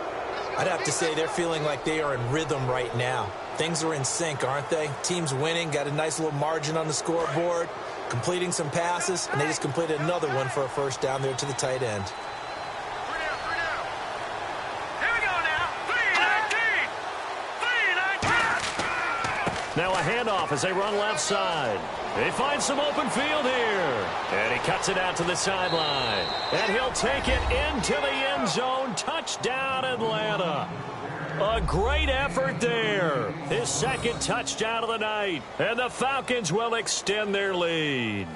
I'd have to say they're feeling like they are in rhythm right now. Things are in sync, aren't they? Team's winning, got a nice little margin on the scoreboard, completing some passes, and they just completed another one for a first down there to the tight end. Now a handoff as they run left side. They find some open field here. And he cuts it out to the sideline. And he'll take it into the end zone. Touchdown, Atlanta. A great effort there. His 2nd touchdown of the night. And the Falcons will extend their lead.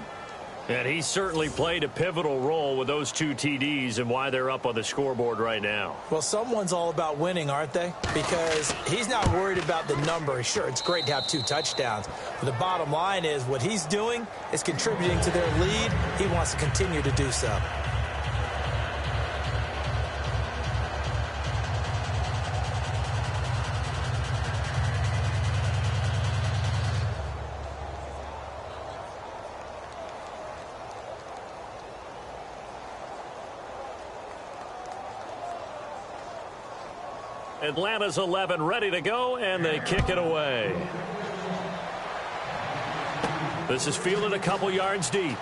And he certainly played a pivotal role with those 2 TDs and why they're up on the scoreboard right now. Well, someone's all about winning, aren't they? Because he's not worried about the number. Sure, it's great to have 2 touchdowns. But the bottom line is what he's doing is contributing to their lead. He wants to continue to do so. Atlanta's 11 ready to go, and they kick it away. This is fielded a couple yards deep.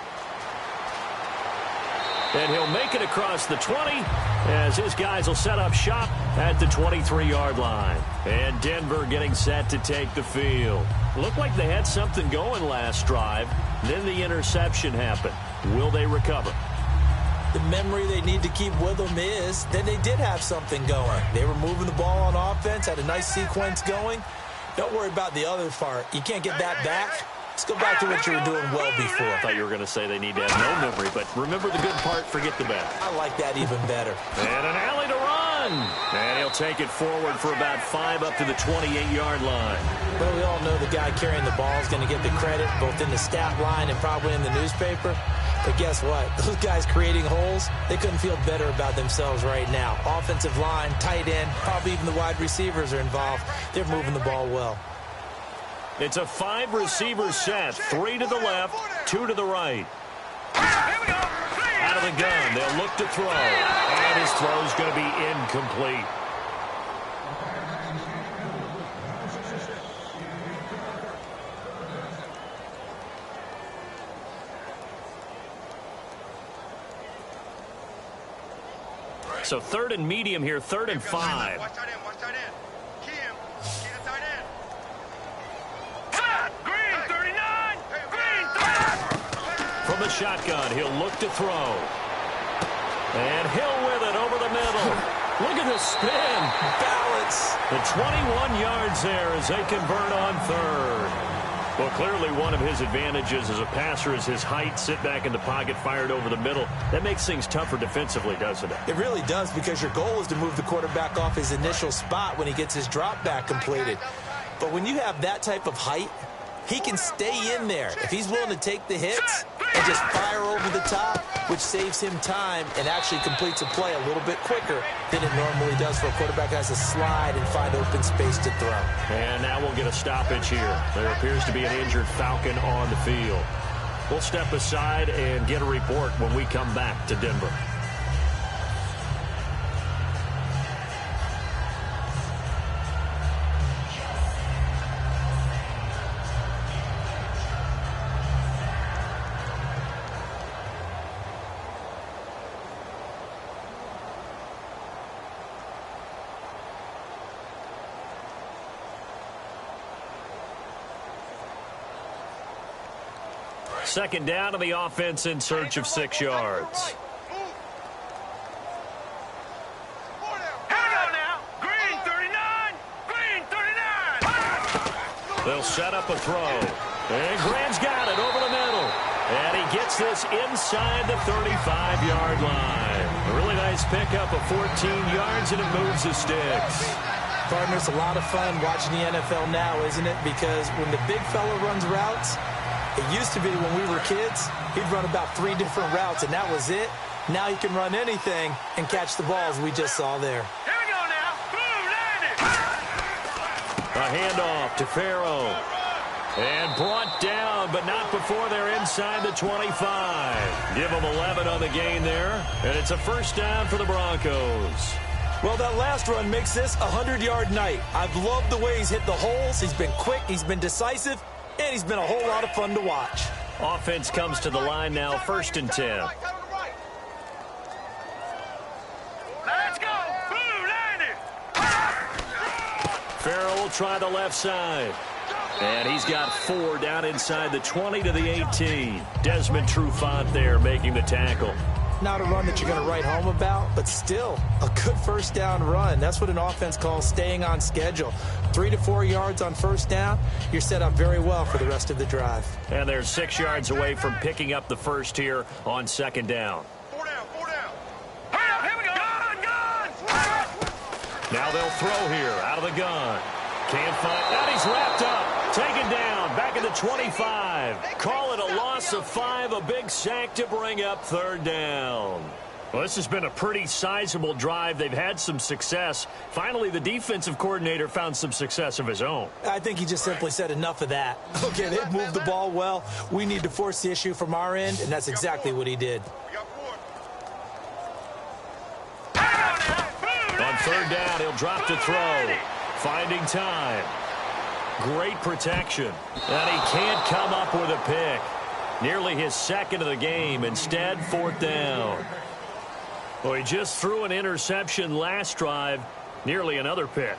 And he'll make it across the 20 as his guys will set up shop at the 23-yard line. And Denver getting set to take the field. Looked like they had something going last drive. Then the interception happened. Will they recover? The memory they need to keep with them is that they did have something going. They were moving the ball on offense, had a nice sequence going. Don't worry about the other part. You can't get that back. Let's go back to what you were doing well before. I thought you were going to say they need to have no memory, but remember the good part, forget the bad. I like that even better. And an alley to run. And he'll take it forward for about 5 up to the 28-yard line. Well, we all know the guy carrying the ball is going to get the credit, both in the stat line and probably in the newspaper. But guess what? Those guys creating holes, they couldn't feel better about themselves right now. Offensive line, tight end, probably even the wide receivers are involved. They're moving the ball well. It's a 5-receiver set. 3 to the left, 2 to the right. Out of the gun, they'll look to throw. And his throw's going to be incomplete. So 3rd and medium here, 3rd and 5. Watch tight end, watch tight end. Key him. Key the tight end. Green, 39! Green, 30! From the shotgun, he'll look to throw. And Hill with it over the middle. Look at the spin. Balance. The 21 yards there as they convert on 3rd. Well, clearly one of his advantages as a passer is his height. Sit back in the pocket, fired over the middle. That makes things tougher defensively, doesn't it? It really does, because your goal is to move the quarterback off his initial spot when he gets his drop back completed. But when you have that type of height, he can stay in there. If he's willing to take the hits and just fire over the top, which saves him time and actually completes a play a little bit quicker than it normally does for a quarterback who has to slide and find open space to throw. And now we'll get a stoppage here. There appears to be an injured Falcon on the field. We'll step aside and get a report when we come back to Denver. Second down to the offense in search of 6 yards. They'll set up a throw. And Graham's got it over the middle. And he gets this inside the 35-yard line. A really nice pickup of 14 yards, and it moves the sticks. Partner, it's a lot of fun watching the NFL now, isn't it? Because when the big fella runs routes, it used to be when we were kids, he'd run about 3 different routes, and that was it. Now he can run anything and catch the balls we just saw there. Here we go now. Boom, landed. A handoff to Farrell. And brought down, but not before they're inside the 25. Give them 11 on the gain there, and it's a first down for the Broncos. Well, that last run makes this a 100-yard night. I've loved the way he's hit the holes. He's been quick, he's been decisive, and he's been a whole lot of fun to watch. Offense comes to the line now, 1st and 10. Let's go. Boom, landed. Farrell will try the left side. And he's got 4 down inside the 20 to the 18. Desmond Trufant there making the tackle. Not a run that you're going to write home about, but still a good first down run. That's what an offense calls staying on schedule. 3 to 4 yards on first down, you're set up very well for the rest of the drive. And they're 6 yards away from picking up the first here on 2nd down. 4 down, 4 down. Hurry up, here we go. Gun. Now they'll throw here out of the gun. Can't find, and he's wrapped up. Taken down, back at the 25. Call it a loss of 5, a big sack to bring up 3rd down. Well, this has been a pretty sizable drive. They've had some success. Finally, the defensive coordinator found some success of his own. I think he just simply said enough of that. Okay, they've moved the ball well. We need to force the issue from our end, and that's exactly what he did. We got 4. On 3rd down, he'll drop to throw. Finding time. Great protection. And he can't come up with a pick. Nearly his 2nd of the game. Instead, 4th down. Well, he just threw an interception last drive. Nearly another pick.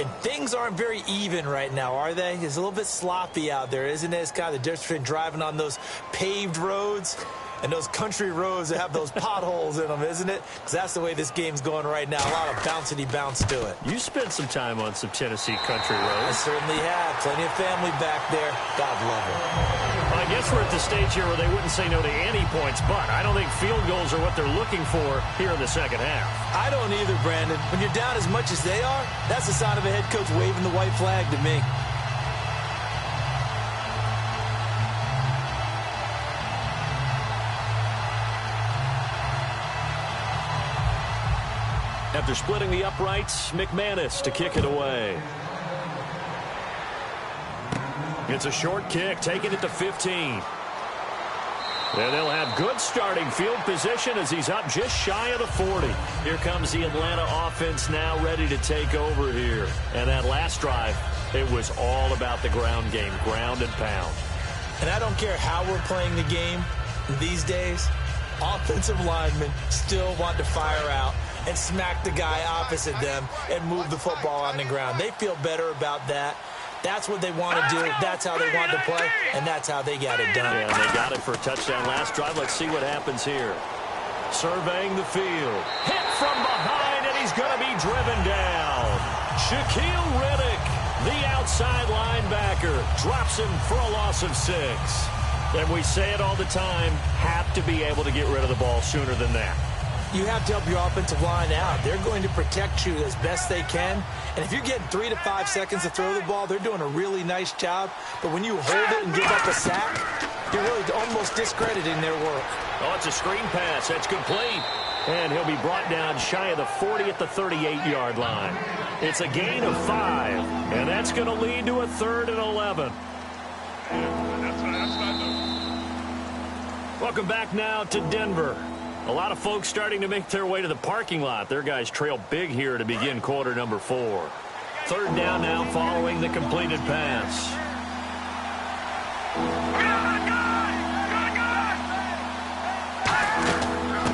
And things aren't very even right now, are they? It's a little bit sloppy out there, isn't it? It's kind of the difference between driving on those paved roads and those country roads that have those potholes in them, isn't it? Because that's the way this game's going right now. A lot of bouncy bounce to it. You spent some time on some Tennessee country roads. I certainly have. Plenty of family back there. God love them. Well, I guess we're at the stage here where they wouldn't say no to any points, but I don't think field goals are what they're looking for here in the 2nd half. I don't either, Brandon. When you're down as much as they are, that's the sign of a head coach waving the white flag to me. After splitting the uprights, McManus to kick it away. It's a short kick, taking it to 15. And they'll have good starting field position as he's up just shy of the 40. Here comes the Atlanta offense now ready to take over here. And that last drive, it was all about the ground game, ground and pound. And I don't care how we're playing the game these days, offensive linemen still want to fire out and smack the guy opposite them and move the football on the ground. They feel better about that. That's what they want to do. That's how they want to play, and that's how they got it done. Yeah, and they got it for a touchdown last drive. Let's see what happens here. Surveying the field. Hit from behind, and he's going to be driven down. Shaquille Riddick, the outside linebacker, drops him for a loss of 6. And we say it all the time, have to be able to get rid of the ball sooner than that. You have to help your offensive line out. They're going to protect you as best they can. And if you're getting 3 to 5 seconds to throw the ball, they're doing a really nice job. But when you hold it and give up a sack, you're really almost discrediting their work. Oh, it's a screen pass. That's complete. And he'll be brought down shy of the 40 at the 38-yard line. It's a gain of 5. And that's going to lead to a 3rd and 11. Welcome back now to Denver. A lot of folks starting to make their way to the parking lot. Their guys trail big here to begin quarter number 4. 3rd down now following the completed pass.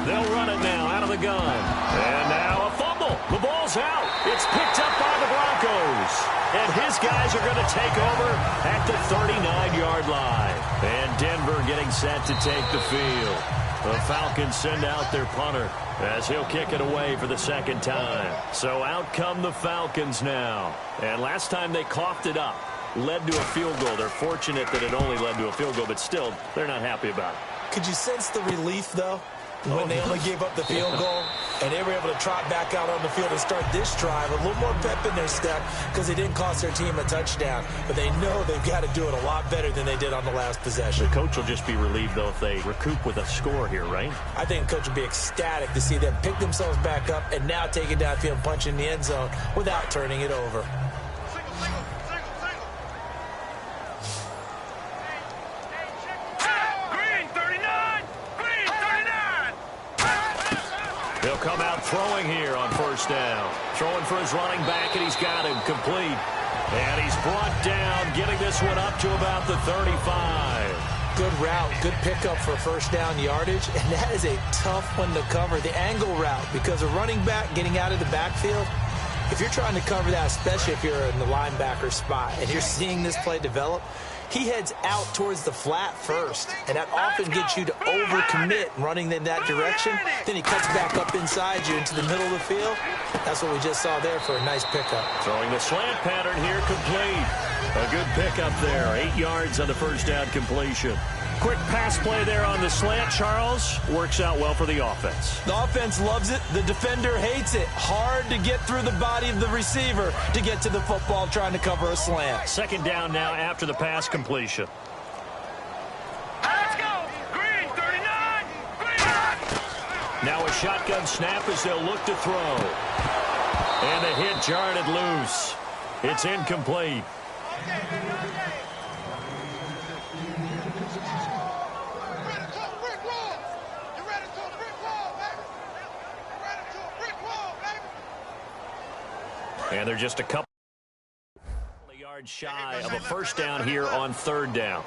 They'll run it now out of the gun. And now a fumble. The ball's out. It's picked up by the Broncos. And his guys are going to take over at the 39-yard line. And Denver getting set to take the field. The Falcons send out their punter as he'll kick it away for the 2nd time. So out come the Falcons now. And last time they coughed it up, led to a field goal. They're fortunate that it only led to a field goal, but still, they're not happy about it. Could you sense the relief, though, when they only gave up the field goal and they were able to trot back out on the field and start this drive? A little more pep in their step because they didn't cost their team a touchdown. But they know they've got to do it a lot better than they did on the last possession. The coach will just be relieved, though, if they recoup with a score here, right? I think the coach will be ecstatic to see them pick themselves back up and now take it downfield and punch in the end zone without turning it over. He'll come out throwing here on 1st down. Throwing for his running back, and he's got him complete. And he's brought down, getting this one up to about the 35. Good route, good pickup for 1st down yardage, and that is a tough one to cover. The angle route, because a running back getting out of the backfield, if you're trying to cover that, especially if you're in the linebacker spot, and you're seeing this play develop, he heads out towards the flat first, and that often gets you to overcommit running in that direction. Then he cuts back up inside you into the middle of the field. That's what we just saw there for a nice pickup. Throwing the slant pattern here, complete. A good pickup there. 8 yards on the 1st down completion. Quick pass play there on the slant, Charles. Works out well for the offense. The offense loves it. The defender hates it. Hard to get through the body of the receiver to get to the football trying to cover a slant. 2nd down now after the pass completion. Let's go. Green, 39. Green. Now a shotgun snap as they'll look to throw. And the hit jarred it loose. It's incomplete. And they're just a couple of yards shy of a 1st down here on 3rd down.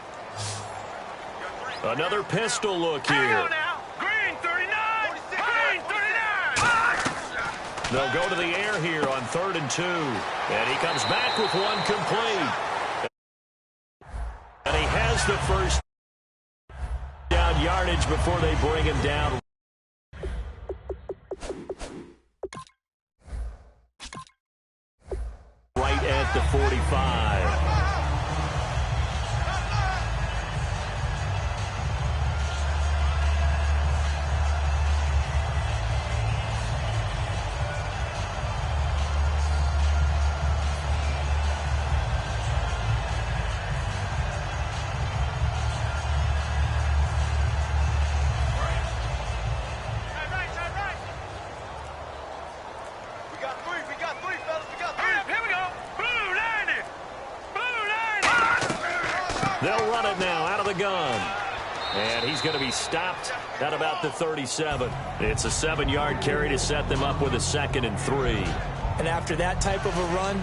Another pistol look here. Green, 39. Green, 39. They'll go to the air here on 3rd and 2. And he comes back with one complete. And he has the 1st down yardage before they bring him down. Right at the 45. Here we go. Blue, 90. They'll run it now out of the gun. And he's going to be stopped at about the 37. It's a 7-yard carry to set them up with a 2nd and 3. And after that type of a run...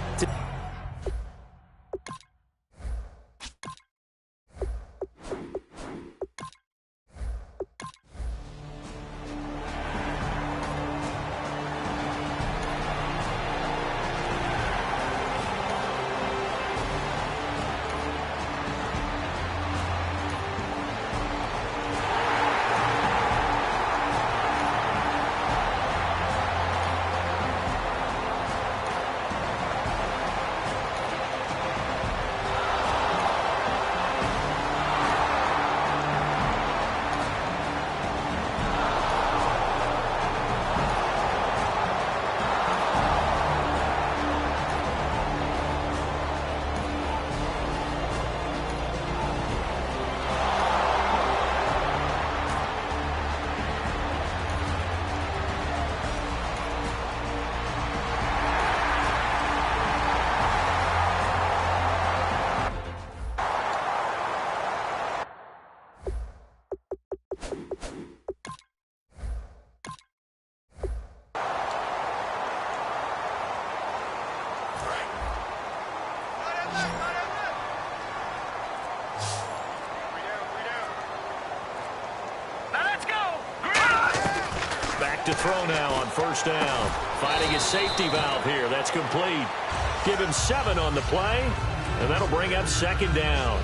To throw now on 1st down. Finding his safety valve here. That's complete. Give him 7 on the play, and that'll bring up 2nd down.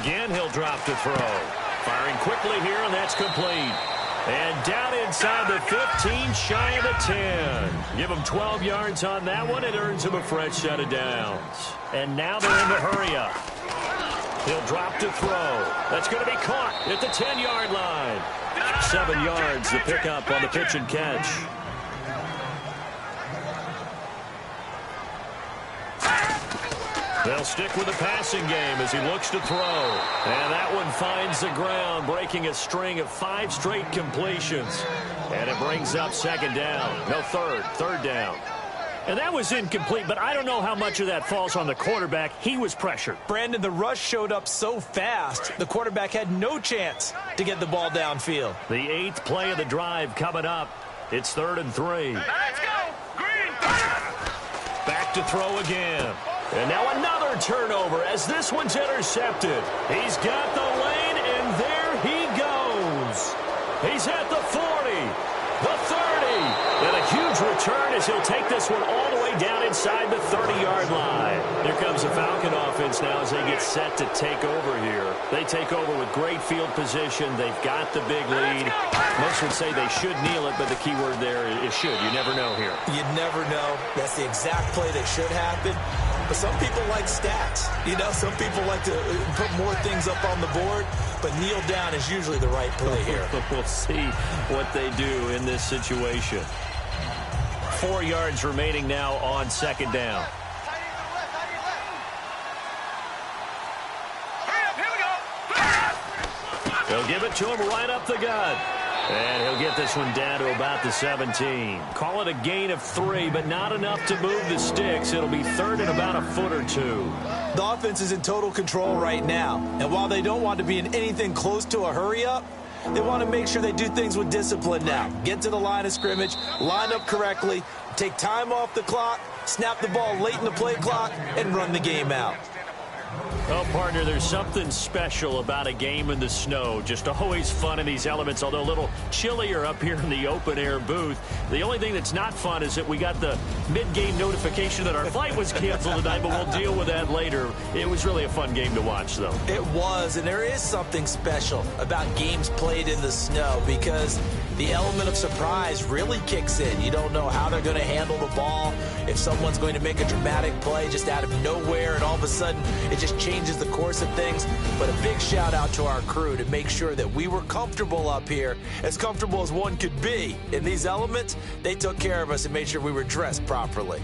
Again, he'll drop to throw. Firing quickly here, and that's complete. And down inside the 15, shy of the 10. Give him 12 yards on that one. It earns him a fresh set of downs. And now they're in the hurry up. He'll drop to throw. That's going to be caught at the 10-yard line. 7 yards to pick up on the pitch and catch. They'll stick with the passing game as he looks to throw. And that one finds the ground, breaking a string of 5 straight completions. And it brings up 2nd down. No, 3rd down. And that was incomplete, but I don't know how much of that falls on the quarterback. He was pressured. Brandon, the rush showed up so fast, the quarterback had no chance to get the ball downfield. The 8th play of the drive coming up. It's 3rd and 3. Let's go! Green! Back to throw again. And now another turnover as this one's intercepted. He's got the lane, and there he goes. He's at the 40, the 30, and a huge return as he'll take this one all the way down inside the 30-yard line. Here comes the Falcon offense now as they get set to take over here. They take over with great field position. They've got the big lead. Most would say they should kneel it, but the key word there is should. You never know here. You never know. That's the exact play that should happen. But some people like stats. You know, some people like to put more things up on the board, but kneel down is usually the right play here. We'll see what they do in this situation. 4 yards remaining now on 2nd down. They'll give it to him right up the gut. And he'll get this one down to about the 17. Call it a gain of 3, but not enough to move the sticks. It'll be 3rd and about a foot or 2. The offense is in total control right now. And while they don't want to be in anything close to a hurry-up, they want to make sure they do things with discipline now. Get to the line of scrimmage, line up correctly, take time off the clock, snap the ball late in the play clock, and run the game out. Well, partner, there's something special about a game in the snow. Just always fun in these elements, although a little chillier up here in the open-air booth. The only thing that's not fun is that we got the mid-game notification that our flight was canceled tonight, but we'll deal with that later. It was really a fun game to watch, though. It was, and there is something special about games played in the snow because the element of surprise really kicks in. You don't know how they're going to handle the ball, if someone's going to make a dramatic play just out of nowhere, and all of a sudden it just changes the course of things. But a big shout out to our crew to make sure that we were comfortable up here, as comfortable as one could be. In these elements, they took care of us and made sure we were dressed properly.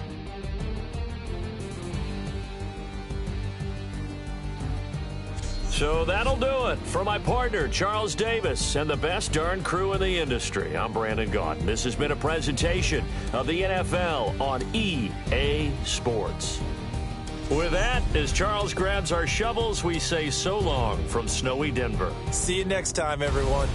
So that'll do it. For my partner, Charles Davis, and the best darn crew in the industry, I'm Brandon Gaudin. This has been a presentation of the NFL on EA Sports. With that, as Charles grabs our shovels, we say so long from snowy Denver. See you next time, everyone.